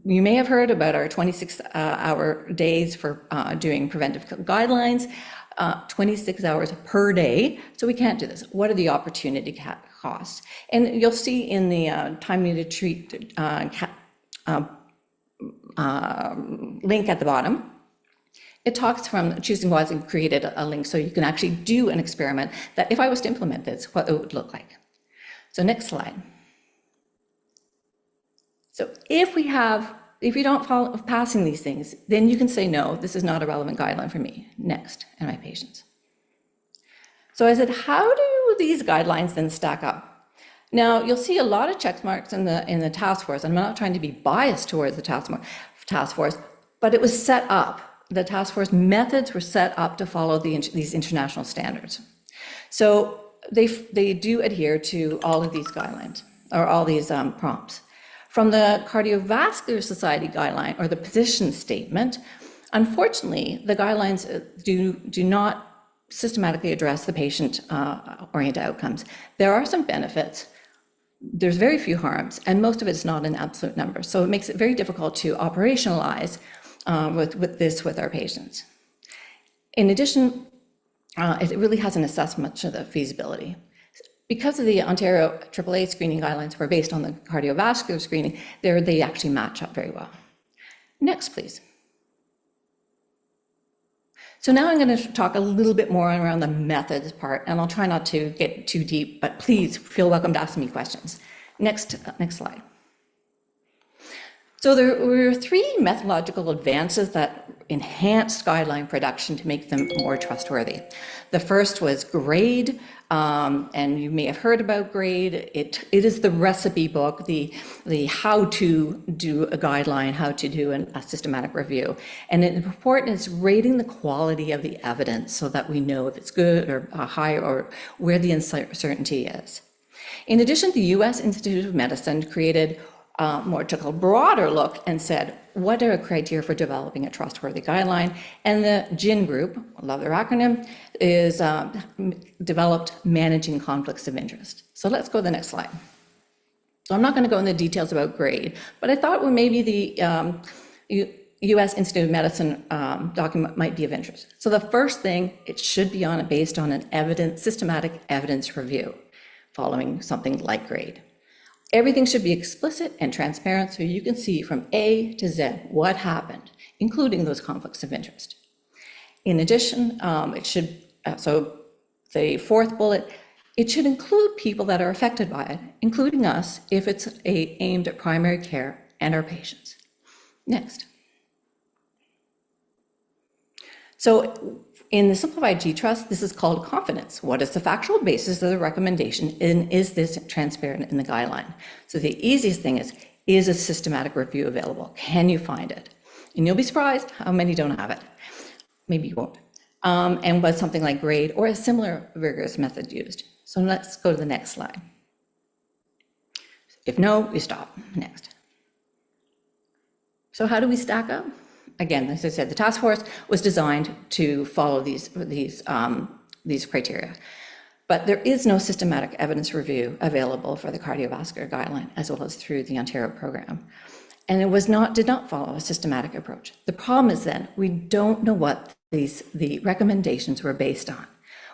You may have heard about our 26-hour days for doing preventive guidelines. 26 hours per day, so we can't do this. What are the opportunity costs? And you'll see in the time needed to treat link at the bottom, it talks from Choosing Wisely created a link so you can actually do an experiment that if I was to implement this, what it would look like. So next slide. So if you don't follow passing these things, then you can say, no, this is not a relevant guideline for me, next, and my patients. So I said, how do these guidelines then stack up? Now, you'll see a lot of check marks in the task force. I'm not trying to be biased towards the task force, but it was set up. The task force methods were set up to follow these international standards. So they do adhere to all of these guidelines, or all these prompts. From the Cardiovascular Society guideline, or the position statement, unfortunately, the guidelines do not systematically address the patient-oriented outcomes. There are some benefits. There's very few harms, and most of it is not in absolute numbers. So it makes it very difficult to operationalize with our patients. In addition, it really hasn't assessed much of the feasibility. Because of the Ontario AAA screening guidelines were based on the cardiovascular screening, they actually match up very well. Next, please. So now I'm going to talk a little bit more around the methods part, and I'll try not to get too deep, but please feel welcome to ask me questions. Next slide. So there were 3 methodological advances that enhanced guideline production to make them more trustworthy. The first was GRADE, and you may have heard about GRADE. It is the recipe book, the how to do a guideline, how to do a systematic review. And the important is rating the quality of the evidence so that we know if it's good or high, or where the uncertainty is. In addition, the US Institute of Medicine took a broader look and said, what are criteria for developing a trustworthy guideline? And the GIN group, I love their acronym, is developed managing conflicts of interest. So let's go to the next slide. So I'm not going to go into the details about GRADE, but I thought maybe the US Institute of Medicine document might be of interest. So the first thing, it should be based on an systematic evidence review, following something like GRADE. Everything should be explicit and transparent so you can see from A to Z what happened, including those conflicts of interest. In addition, so the fourth bullet, it should include people that are affected by it, including us, if it's aimed at primary care and our patients. Next. So in the simplified G-Trust, this is called confidence. What is the factual basis of the recommendation, and is this transparent in the guideline? So the easiest thing is a systematic review available? Can you find it? And you'll be surprised how many don't have it. Maybe you won't. And was something like GRADE or a similar rigorous method used? So let's go to the next slide. If no, you stop. Next. So how do we stack up? Again, as I said, the task force was designed to follow these criteria. But there is no systematic evidence review available for the cardiovascular guideline, as well as through the Ontario program. And it did not follow a systematic approach. The problem is then, we don't know what the recommendations were based on.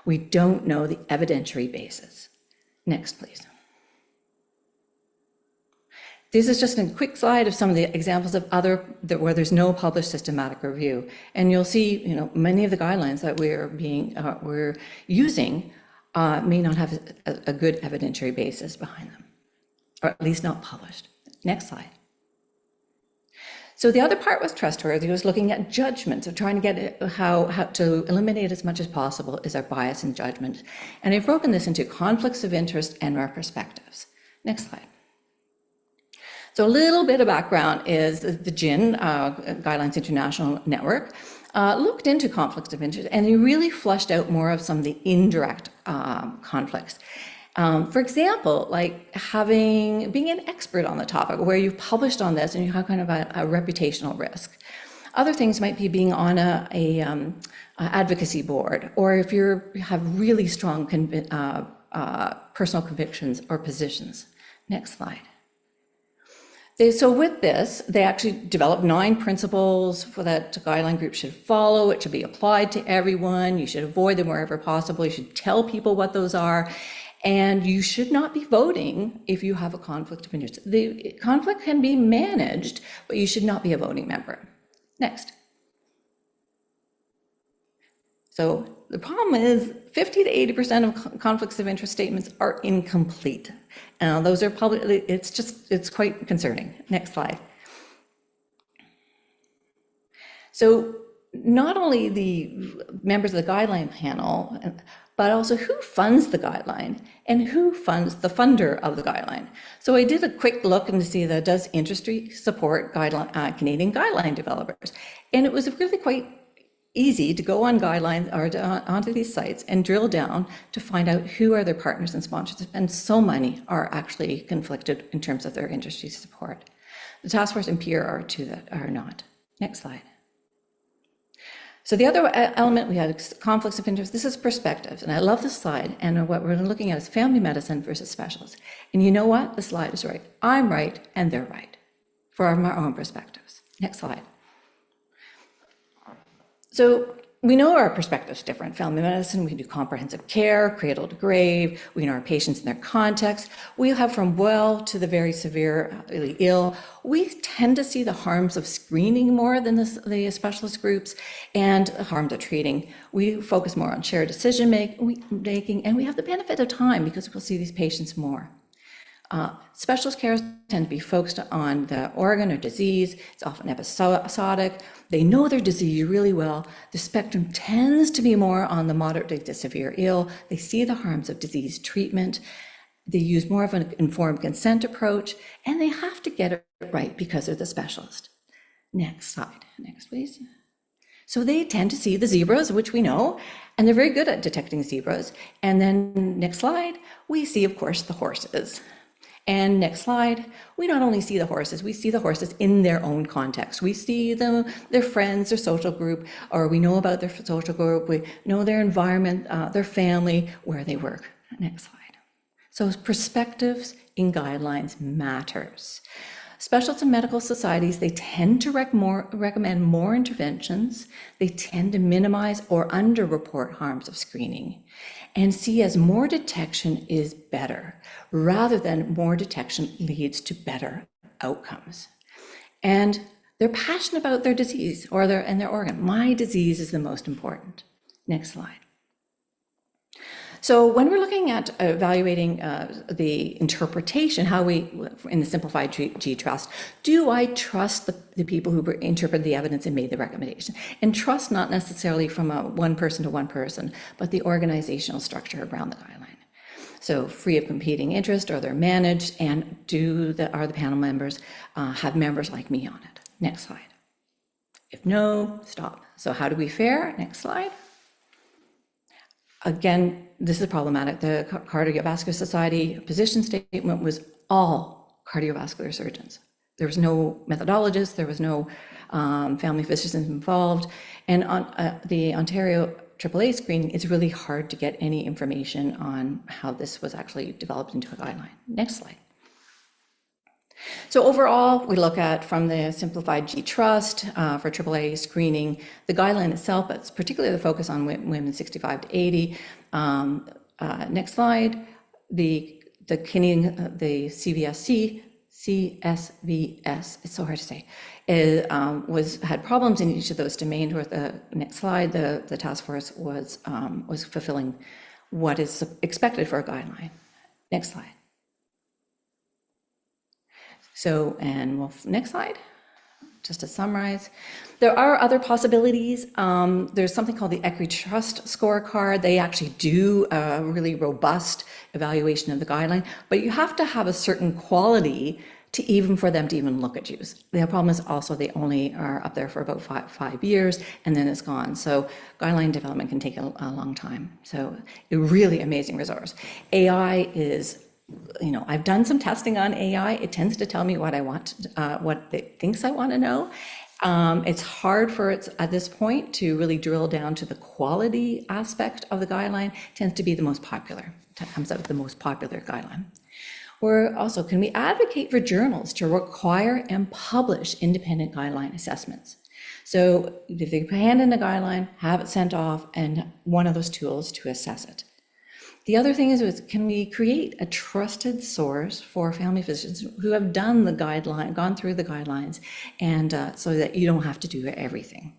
We don't know the evidentiary basis. Next, please. This is just a quick slide of some of the examples of where there's no published systematic review. And you'll see, many of the guidelines that we're using may not have a good evidentiary basis behind them, or at least not published. Next slide. So the other part was trustworthy, was looking at judgment, so trying to get how to eliminate as much as possible is our bias in judgment. And I've broken this into conflicts of interest and our perspectives. Next slide. So a little bit of background is the GIN, Guidelines International Network, looked into conflicts of interest, and they really flushed out more of some of the indirect conflicts. For example, like being an expert on the topic, where you've published on this and you have kind of a reputational risk. Other things might be being on a advocacy board, or if you have really strong personal convictions or positions. Next slide. So with this, they actually developed 9 principles for that guideline group should follow. It should be applied to everyone. You should avoid them wherever possible. You should tell people what those are. And you should not be voting if you have a conflict of interest. The conflict can be managed, but you should not be a voting member. Next. So the problem is 50 to 80% of conflicts of interest statements are incomplete. Those are publicly, it's quite concerning. Next slide. So not only the members of the guideline panel but also who funds the guideline and who funds the funder of the guideline. So I did a quick look and to see that does industry support Canadian guideline developers? And it was really quite easy to go on guidelines or onto these sites and drill down to find out who are their partners and sponsors. And so many are actually conflicted in terms of their industry support. The task force and peer are two that are not. Next slide. So the other element, we had conflicts of interest. This is perspectives, and I love this slide. And what we're looking at is family medicine versus specialists. And you know what? The slide is right. I'm right, and they're right for our own perspectives. Next slide. So we know our perspectives different. Family medicine, we do comprehensive care, cradle to grave. We know our patients in their context. We have from well to the very severely ill. We tend to see the harms of screening more than the specialist groups and the harms of treating. We focus more on shared decision making, and we have the benefit of time because we'll see these patients more. Specialist care tend to be focused on the organ or disease. It's often episodic. They know their disease really well. The spectrum tends to be more on the moderate to severe ill. They see the harms of disease treatment. They use more of an informed consent approach, and they have to get it right because they're the specialist. Next slide. Next, please. So they tend to see the zebras, which we know, and they're very good at detecting zebras. And then next slide, we see, of course, the horses. And next slide, we not only see the horses, we see the horses in their own context. We see them, their friends, their social group, or we know about their social group, we know their environment, their family, where they work. Next slide. So perspectives in guidelines matters. Specialists and medical societies, they tend to recommend more interventions. They tend to minimize or underreport harms of screening and see as more detection is better, rather than more detection leads to better outcomes. And they're passionate about their disease or their organ. My disease is the most important. Next slide. So when we're looking at evaluating the interpretation, how we, in the simplified G-trust, do I trust the people who interpreted the evidence and made the recommendation? And trust not necessarily from one person to one person, but the organizational structure around the guideline. So free of competing interest, or they're managed, and are the panel members have members like me on it? Next slide. If no, stop. So how do we fare? Next slide. Again, this is problematic. The Cardiovascular Society position statement was all cardiovascular surgeons. There was no methodologist, there was no family physicians involved. And on the Ontario AAA screening, it's really hard to get any information on how this was actually developed into a guideline. Next slide. So overall, we look at from the simplified G-trust for AAA screening, the guideline itself, but it's particularly the focus on women 65 to 80. Next slide, the Canadian, the CSVS, it's so hard to say, had problems in each of those domains. Where the next slide, the task force was fulfilling what is expected for a guideline. Next slide. So, next slide, just to summarize. There are other possibilities. There's something called the EquiTrust scorecard. They actually do a really robust evaluation of the guideline, but you have to have a certain quality for them to even look at you. The problem is also they only are up there for about five years, and then it's gone. So guideline development can take a long time. So a really amazing resource. AI is, I've done some testing on AI. It tends to tell me what I want, what it thinks I want to know. It's hard for it at this point to really drill down to the quality aspect of the guideline. It tends to be the most popular. It comes out with the most popular guideline. Or also, can we advocate for journals to require and publish independent guideline assessments? So if they hand in a guideline, have it sent off, and one of those tools to assess it. The other thing is, can we create a trusted source for family physicians who have done the guideline, gone through the guidelines, and so that you don't have to do everything.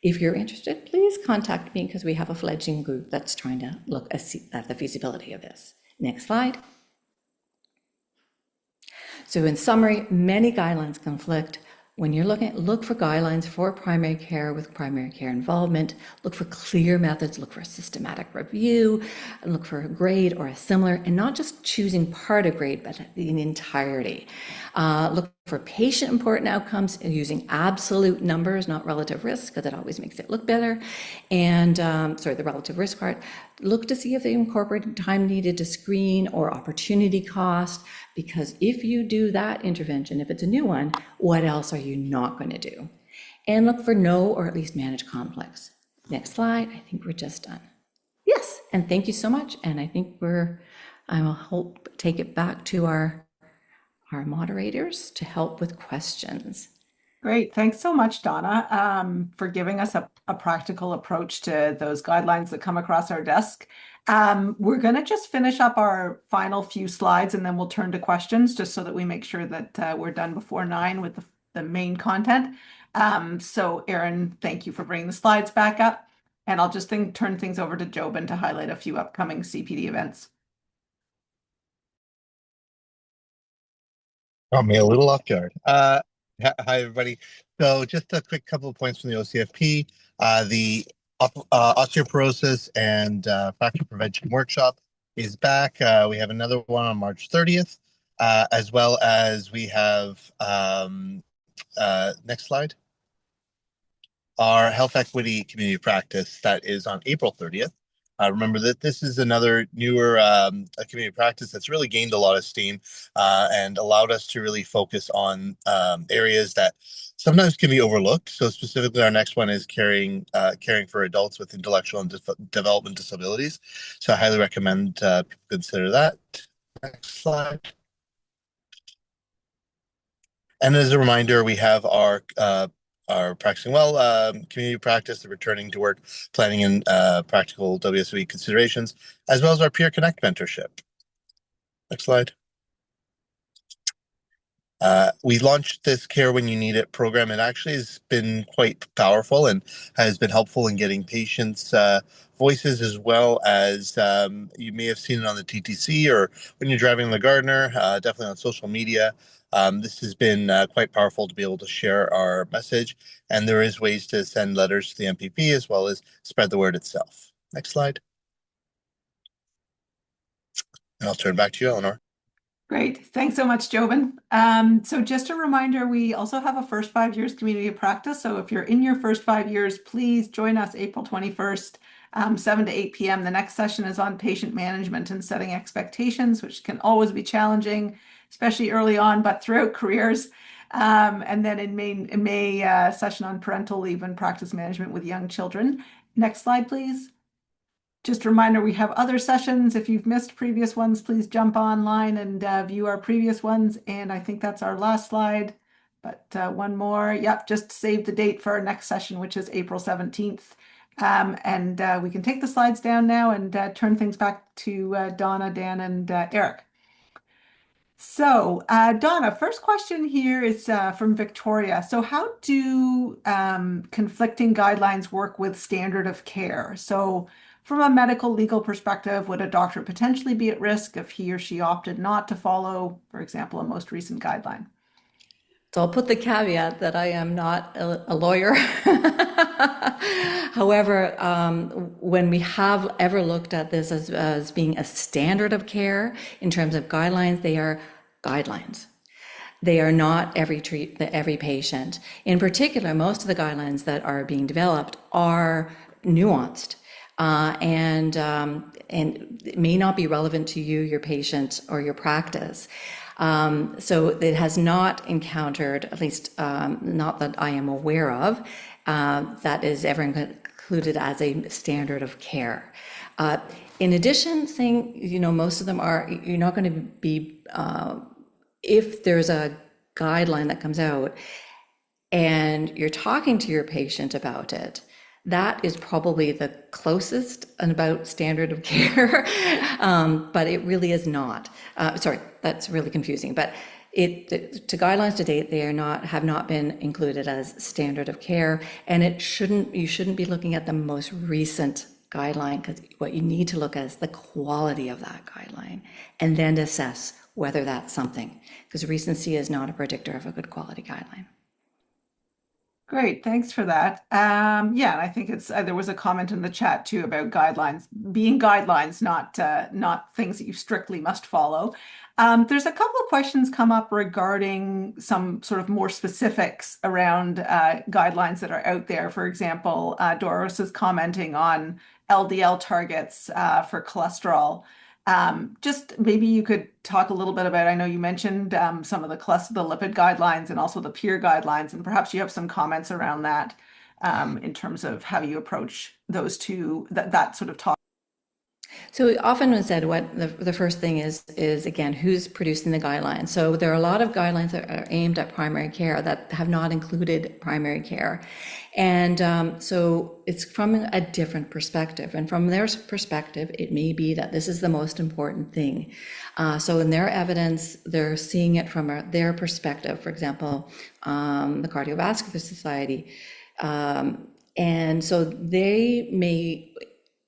If you're interested, please contact me because we have a fledgling group that's trying to look at the feasibility of this. Next slide. So in summary, many guidelines conflict. when you're look for guidelines for primary care with primary care involvement, look for clear methods, look for a systematic review, and look for a grade or a similar, and not just choosing part of grade, but the entirety. Look for patient important outcomes using absolute numbers, not relative risk, because it always makes it look better. And the relative risk part. Look to see if they incorporate time needed to screen or opportunity cost, because if you do that intervention, if it's a new one, what else are you not going to do? And look for no or at least manage conflicts. Next slide. I think we're just done. Yes, and thank you so much. And I think I will take it back to our moderators to help with questions. Great. Thanks so much, Donna, for giving us a practical approach to those guidelines that come across our desk. We're going to just finish up our final few slides, and then we'll turn to questions, just so that we make sure that we're done before 9 with the main content. So Erin, thank you for bringing the slides back up. And I'll just turn things over to Jobin to highlight a few upcoming CPD events. Got me a little off guard. Hi, everybody. So just a quick couple of points from the OCFP. The osteoporosis and fracture prevention workshop is back. We have another one on March 30th, as well as we have, next slide, our health equity community practice that is on April 30th. Remember that this is another newer community practice that's really gained a lot of steam and allowed us to really focus on areas that sometimes can be overlooked. So specifically, our next one is caring for adults with intellectual and development disabilities. So I highly recommend people consider that. Next slide. And as a reminder, we have our Practicing Well community practice, the returning to work planning and practical WSOE considerations, as well as our Peer Connect mentorship. Next slide. We launched this Care When You Need It program. It actually has been quite powerful and has been helpful in getting patients' voices, as well as you may have seen it on the TTC or when you're driving the Gardner, definitely on social media. This has been quite powerful to be able to share our message, and there is ways to send letters to the MPP as well as spread the word itself. Next slide. And I'll turn back to you, Eleanor. Great. Thanks so much, Jobin. So just a reminder, we also have a first 5 years community of practice. So if you're in your first 5 years, please join us April 21st, 7 to 8 p.m. The next session is on patient management and setting expectations, which can always be challenging, especially early on, but throughout careers. And then in May session on parental leave and practice management with young children. Next slide, please. Just a reminder, we have other sessions. If you've missed previous ones, please jump online and view our previous ones. And I think that's our last slide, but one more. Yep, just save the date for our next session, which is April 17th. And we can take the slides down now and turn things back to Donna, Dan, and Erik. So, Donna, first question here is from Victoria. So how do conflicting guidelines work with standard of care? So from a medical legal perspective, would a doctor potentially be at risk if he or she opted not to follow, for example, a most recent guideline? So I'll put the caveat that I am not a lawyer. However, when we have ever looked at this as being a standard of care in terms of guidelines, they are guidelines. They are not every patient. In particular, most of the guidelines that are being developed are nuanced. And it may not be relevant to you, your patient, or your practice. So it has not encountered, at least not that I am aware of, that is ever included as a standard of care. In addition, most of them are, you're not going to be, if there's a guideline that comes out and you're talking to your patient about it, that is probably the closest about standard of care, but it really is not. Sorry, that's really confusing. But to guidelines to date, they have not been included as standard of care, and you shouldn't be looking at the most recent guideline, because what you need to look at is the quality of that guideline, and then assess whether that's something, because recency is not a predictor of a good quality guideline. Great, thanks for that. Yeah, and I think it's there was a comment in the chat too about guidelines being guidelines, not things that you strictly must follow. There's a couple of questions come up regarding some sort of more specifics around guidelines that are out there. For example, Doris is commenting on LDL targets for cholesterol. Just maybe you could talk a little bit about, I know you mentioned some of the lipid guidelines and also the peer guidelines, and perhaps you have some comments around that in terms of how you approach those two, that sort of talk. So often when said, what the first thing is again, who's producing the guidelines? So there are a lot of guidelines that are aimed at primary care that have not included primary care. And so it's from a different perspective. And from their perspective, it may be that this is the most important thing. So in their evidence, they're seeing it from their perspective. For example, the Cardiovascular Society. And so they may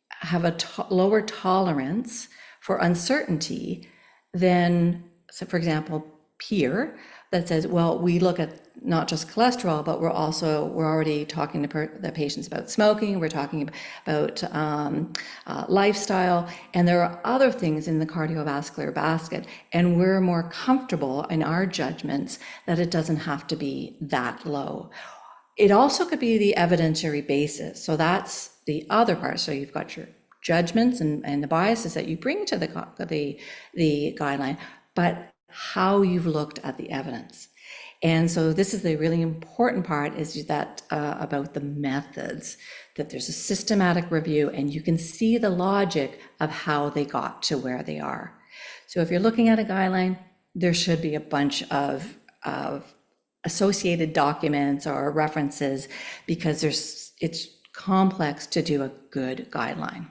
have a lower tolerance for uncertainty than, so for example, peer that says, well, we look at not just cholesterol, but we're already talking to the patients about smoking, we're talking about lifestyle, and there are other things in the cardiovascular basket, and we're more comfortable in our judgments that it doesn't have to be that low. It also could be the evidentiary basis. So that's the other part. So you've got your judgments and the biases that you bring to the guideline, but how you've looked at the evidence. And so this is the really important part, is that about the methods, that there's a systematic review and you can see the logic of how they got to where they are. So if you're looking at a guideline, there should be a bunch of associated documents or references, because it's complex to do a good guideline.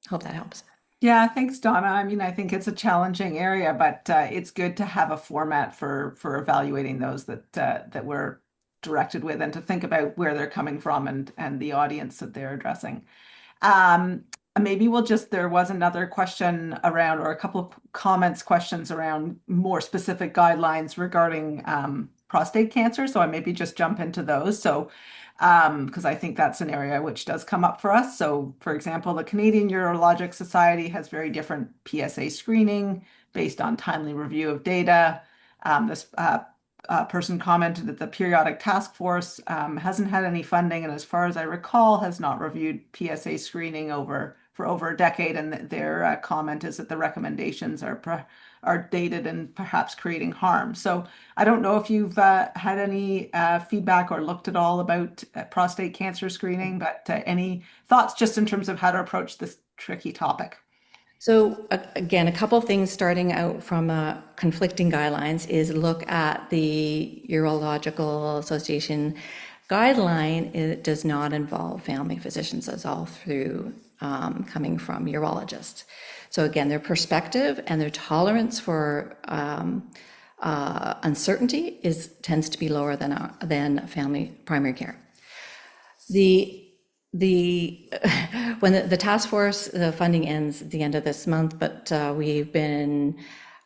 Hope that helps. Yeah, thanks, Donna. I mean, I think it's a challenging area, but it's good to have a format for evaluating those that we're directed with, and to think about where they're coming from and the audience that they're addressing. Maybe there was another question around, or a couple of questions around more specific guidelines regarding prostate cancer. So I maybe just jump into those. So, because I think that's an area which does come up for us. So, for example, the Canadian Urologic Society has very different PSA screening based on timely review of data. This person commented that the periodic task force hasn't had any funding, and as far as I recall, has not reviewed PSA screening for over a decade. And their comment is that the recommendations are dated and perhaps creating harm. So I don't know if you've had any feedback or looked at all about prostate cancer screening, but any thoughts just in terms of how to approach this tricky topic? So again, a couple of things starting out from conflicting guidelines is look at the Urological Association guideline. It does not involve family physicians. It's all through coming from urologists. So again, their perspective and their tolerance for uncertainty tends to be lower than family primary care. When the task force, the funding ends at the end of this month, but we've been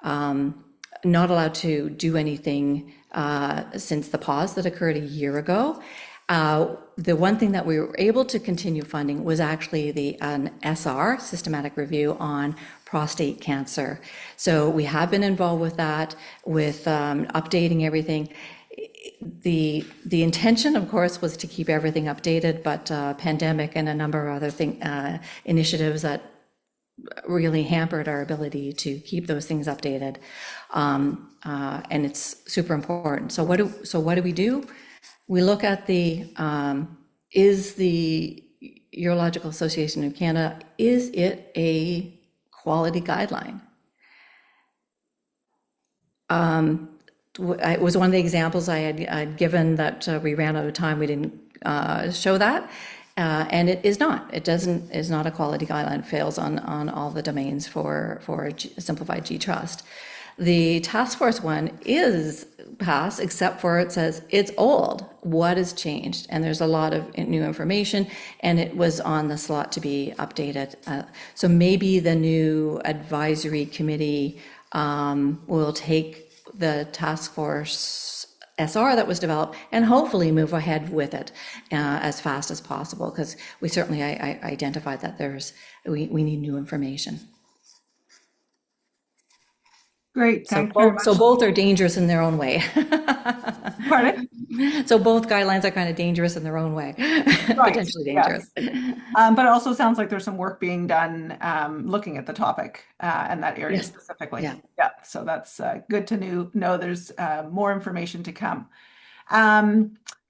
not allowed to do anything since the pause that occurred a year ago. The one thing that we were able to continue funding was actually an SR, systematic review on prostate cancer. So we have been involved with that, with updating everything. The intention, of course, was to keep everything updated, but pandemic and a number of other initiatives that really hampered our ability to keep those things updated. And it's super important. So what do we do? We look at is the Urological Association of Canada, is it a quality guideline? It was one of the examples I had given that we ran out of time. We didn't show that, and it is not. Is not a quality guideline. It fails on all the domains for simplified G-Trust. The task force one is passed, except for it says it's old. What has changed? And there's a lot of new information, and it was on the slot to be updated. So maybe the new advisory committee will take the task force SR that was developed, and hopefully move ahead with it as fast as possible, because we certainly identified that we need new information. Great, thanks very much. So both are dangerous in their own way. Pardon? So both guidelines are kind of dangerous in their own way, potentially dangerous. Yes. But it also sounds like there's some work being done looking at the topic and that area specifically. Yeah. So that's good to know there's more information to come.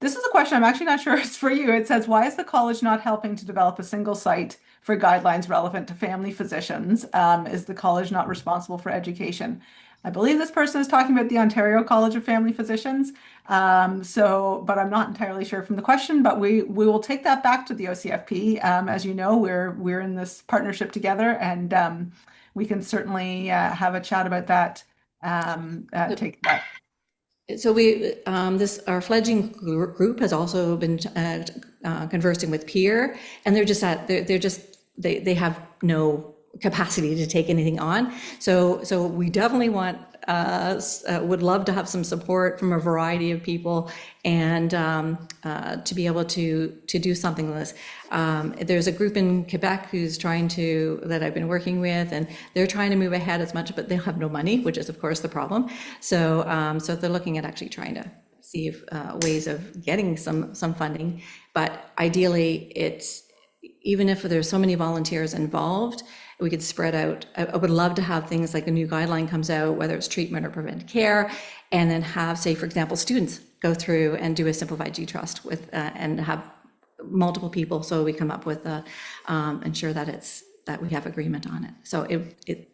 This is a question I'm actually not sure it's for you. It says, why is the college not helping to develop a single site for guidelines relevant to family physicians? Is the college not responsible for education? I believe this person is talking about the Ontario College of Family Physicians. But I'm not entirely sure from the question, but we will take that back to the OCFP. As you know, we're in this partnership together, and we can certainly have a chat about that. Take that. So our fledgling group has also been conversing with Peer, and they have no capacity to take anything on. So we definitely would love to have some support from a variety of people, and to be able to do something like this. There's a group in Quebec that I've been working with, and they're trying to move ahead as much, but they have no money, which is of course the problem. So they're looking at actually trying to see if ways of getting some funding. But ideally, even if there's so many volunteers involved, we could spread out. I would love to have things like a new guideline comes out, whether it's treatment or preventive care, and then have, say, for example, students go through and do a simplified G-Trust with, and have multiple people, so we come up with ensure that we have agreement on it. So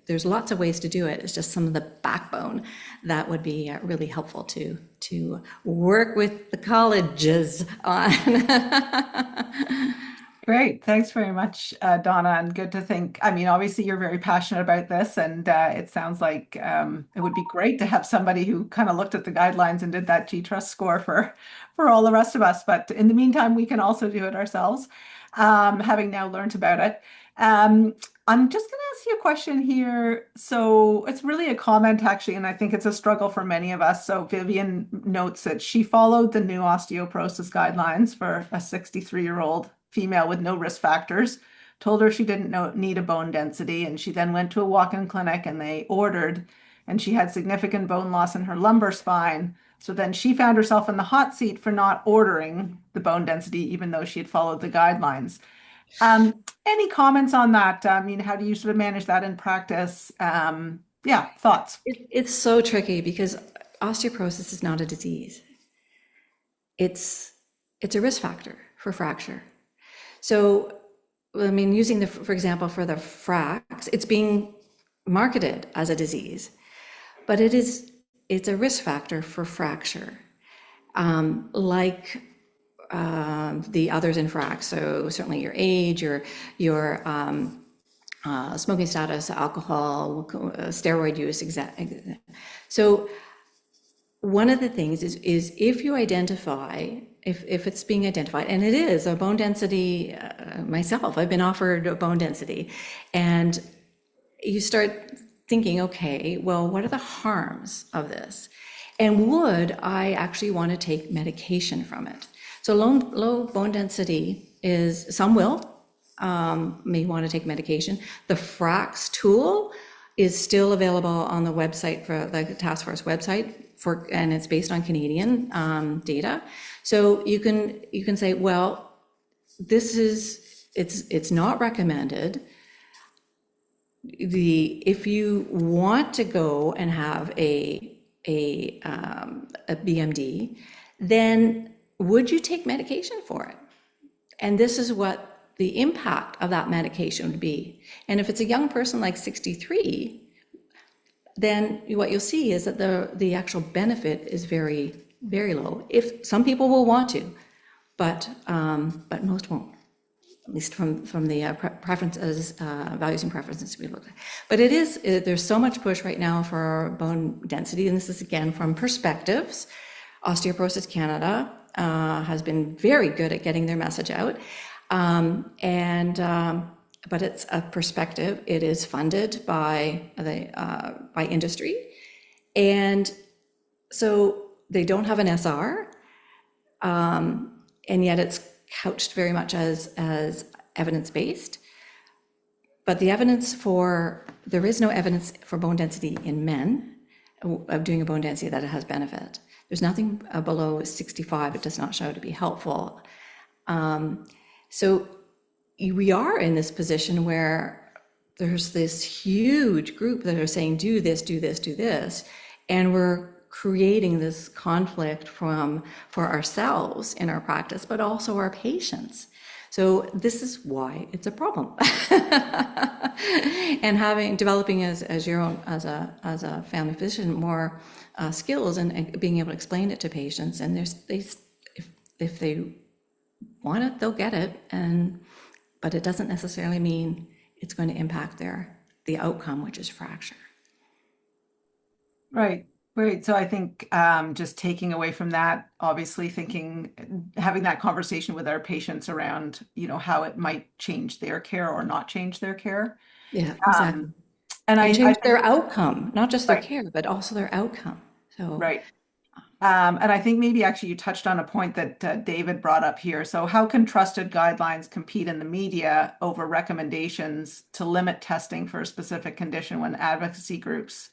there's lots of ways to do it. It's just some of the backbone that would be really helpful to work with the colleges on. Great. Thanks very much, Donna. And good to think. I mean, obviously, you're very passionate about this, and it sounds like it would be great to have somebody who kind of looked at the guidelines and did that G-Trust score for all the rest of us. But in the meantime, we can also do it ourselves, having now learned about it. I'm just going to ask you a question here. So it's really a comment, actually, and I think it's a struggle for many of us. So Vivian notes that she followed the new osteoporosis guidelines for a 63-year-old female with no risk factors, told her she didn't need a bone density, and she then went to a walk-in clinic and they ordered, and she had significant bone loss in her lumbar spine. So then she found herself in the hot seat for not ordering the bone density, even though she had followed the guidelines. Any comments on that? I mean, how do you sort of manage that in practice? Thoughts? It's so tricky because osteoporosis is not a disease. It's a risk factor for fracture. So, I mean, using for example, for the fracs, it's being marketed as a disease, but it's a risk factor for fracture, like the others in fracs. So certainly your age, your smoking status, alcohol, steroid use, exactly. So one of the things is if you identify, if it's being identified, and it is a bone density, myself, I've been offered a bone density, and you start thinking, okay, well, what are the harms of this? And would I actually want to take medication from it? So low bone density is, some may want to take medication. The FRAX tool is still available on the website, for the task force website, and it's based on Canadian data. So you can say, well, it's not recommended. If you want to go and have a BMD, then would you take medication for it? And this is what the impact of that medication would be. And if it's a young person like 63, then what you'll see is that the actual benefit is very, very low. If some people will want to, but most won't, at least from the preferences, values and preferences we look at. But there's so much push right now for bone density, and this is again from Perspectives. Osteoporosis Canada has been very good at getting their message out, but it's a perspective. It is funded by industry, and so they don't have an SR, and yet it's couched very much as evidence-based. But there is no evidence for bone density in men of doing a bone density that has benefit. There's nothing below 65. It does not show to be helpful. So we are in this position where there's this huge group that are saying, do this, do this, do this. And we're creating this conflict for ourselves in our practice, but also our patients. So this is why it's a problem. And developing as your own, as a family physician, more skills and being able to explain it to patients. And if they want it, they'll get it. But it doesn't necessarily mean it's going to impact the outcome, which is fracture. Right. Great. So I think just taking away from that, obviously having that conversation with our patients around, how it might change their care or not change their care. Yeah, exactly. And change their outcome, not just their right. care, but also their outcome. So right. And I think maybe actually you touched on a point that David brought up here. So how can trusted guidelines compete in the media over recommendations to limit testing for a specific condition when advocacy groups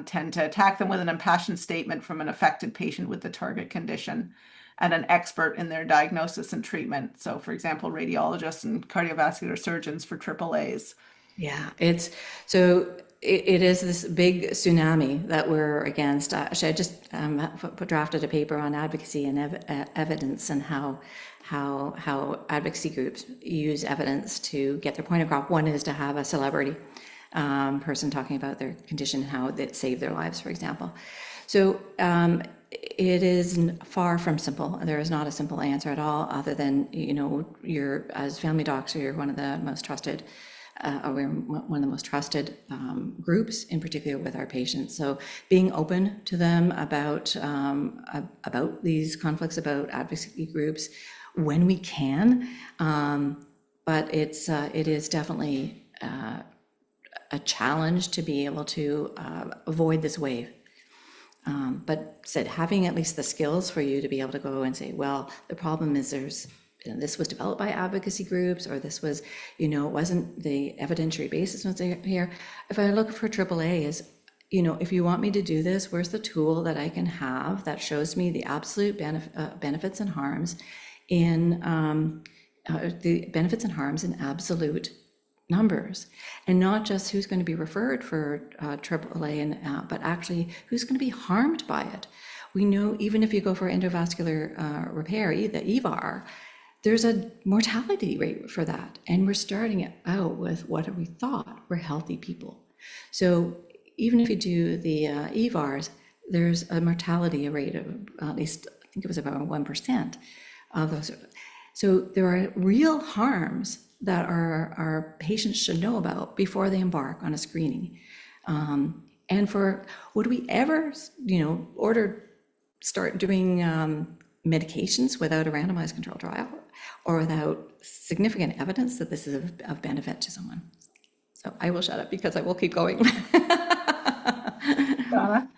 tend to attack them with an impassioned statement from an affected patient with the target condition and an expert in their diagnosis and treatment? So, for example, radiologists and cardiovascular surgeons for AAAs. Yeah, it is this big tsunami that we're against. Actually, I just drafted a paper on advocacy and evidence and how advocacy groups use evidence to get their point across. One is to have a celebrity person talking about their condition, how it saved their lives, for example. So it is far from simple. There is not a simple answer at all, other than, you're, as family docs, you're one of the most trusted, we're one of the most trusted groups, in particular with our patients. So being open to them about these conflicts, about advocacy groups when we can, but it is definitely a challenge to be able to avoid this wave. But having at least the skills for you to be able to go and say, well, the problem is this was developed by advocacy groups, or this was, it wasn't the evidentiary basis was here. If I look for AAA is, if you want me to do this, where's the tool that I can have that shows me the absolute benefits and harms in absolute numbers, and not just who's going to be referred for AAA, but actually who's going to be harmed by it. We know even if you go for endovascular repair, the EVAR, there's a mortality rate for that. And we're starting it out with what we thought were healthy people. So even if you do the EVARs, there's a mortality rate of at least, I think it was about 1% of those. So there are real harms that our patients should know about before they embark on a screening. And would we ever, start doing medications without a randomized controlled trial or without significant evidence that this is of benefit to someone? So I will shut up because I will keep going. Donna.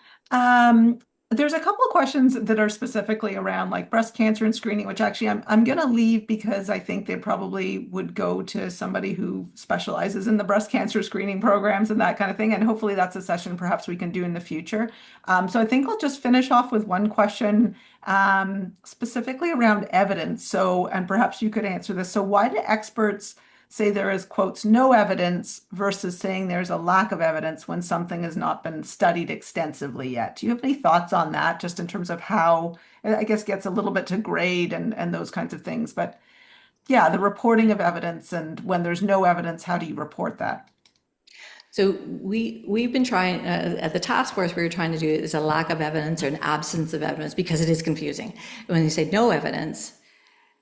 There's a couple of questions that are specifically around like breast cancer and screening, which actually I'm going to leave because I think they probably would go to somebody who specializes in the breast cancer screening programs and that kind of thing. And hopefully that's a session perhaps we can do in the future. So I think I'll just finish off with one question specifically around evidence. So, and perhaps you could answer this. So why do experts say there is, quotes, no evidence versus saying there's a lack of evidence when something has not been studied extensively yet? Do you have any thoughts on that, just in terms of how, I guess, gets a little bit to grade and those kinds of things? But yeah, the reporting of evidence, and when there's no evidence, how do you report that? So we've been trying, at the task force, we were trying to do is a lack of evidence or an absence of evidence, because it is confusing. When you say no evidence,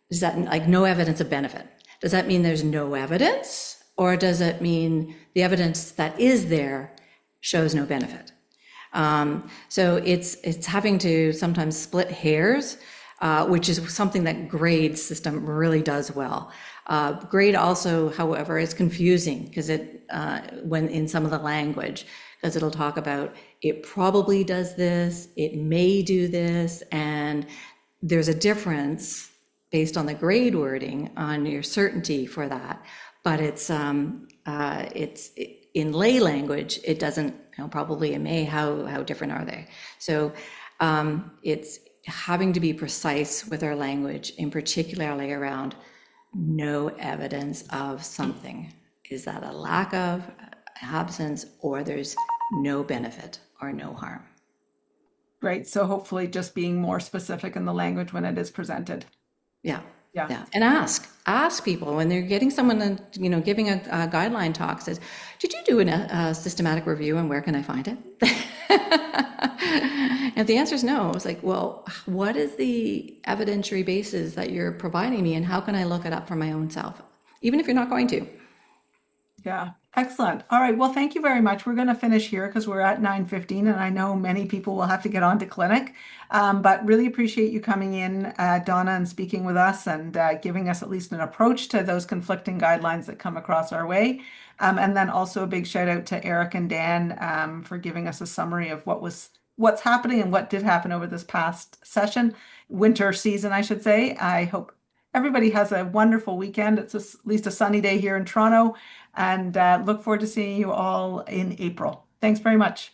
is that like no evidence of benefit? Does that mean there's no evidence, or does it mean the evidence that is there shows no benefit? So it's having to sometimes split hairs, which is something that grade system really does well. Grade also, however, is confusing because when in some of the language, because it'll talk about it probably does this, it may do this, and there's a difference based on the grade wording on your certainty for that. But it's in lay language, it doesn't, probably it may, how different are they? So it's having to be precise with our language, in particularly around no evidence of something. Is that a lack of, absence, or there's no benefit or no harm? Great. So hopefully just being more specific in the language when it is presented. Yeah. Yeah. Yeah. And ask people when they're getting someone, giving a guideline talk, says, did you do a systematic review and where can I find it? And if the answer is no, it's like, well, what is the evidentiary basis that you're providing me and how can I look it up for my own self? Even if you're not going to. Yeah, excellent. All right. Well, thank you very much. We're going to finish here because we're at 9:15 and I know many people will have to get on to clinic. But really appreciate you coming in, Donna, and speaking with us and giving us at least an approach to those conflicting guidelines that come across our way. And then also a big shout out to Erik and Dan for giving us a summary of what's happening and what did happen over this past winter season, I should say. I hope everybody has a wonderful weekend. It's at least a sunny day here in Toronto, and look forward to seeing you all in April. Thanks very much.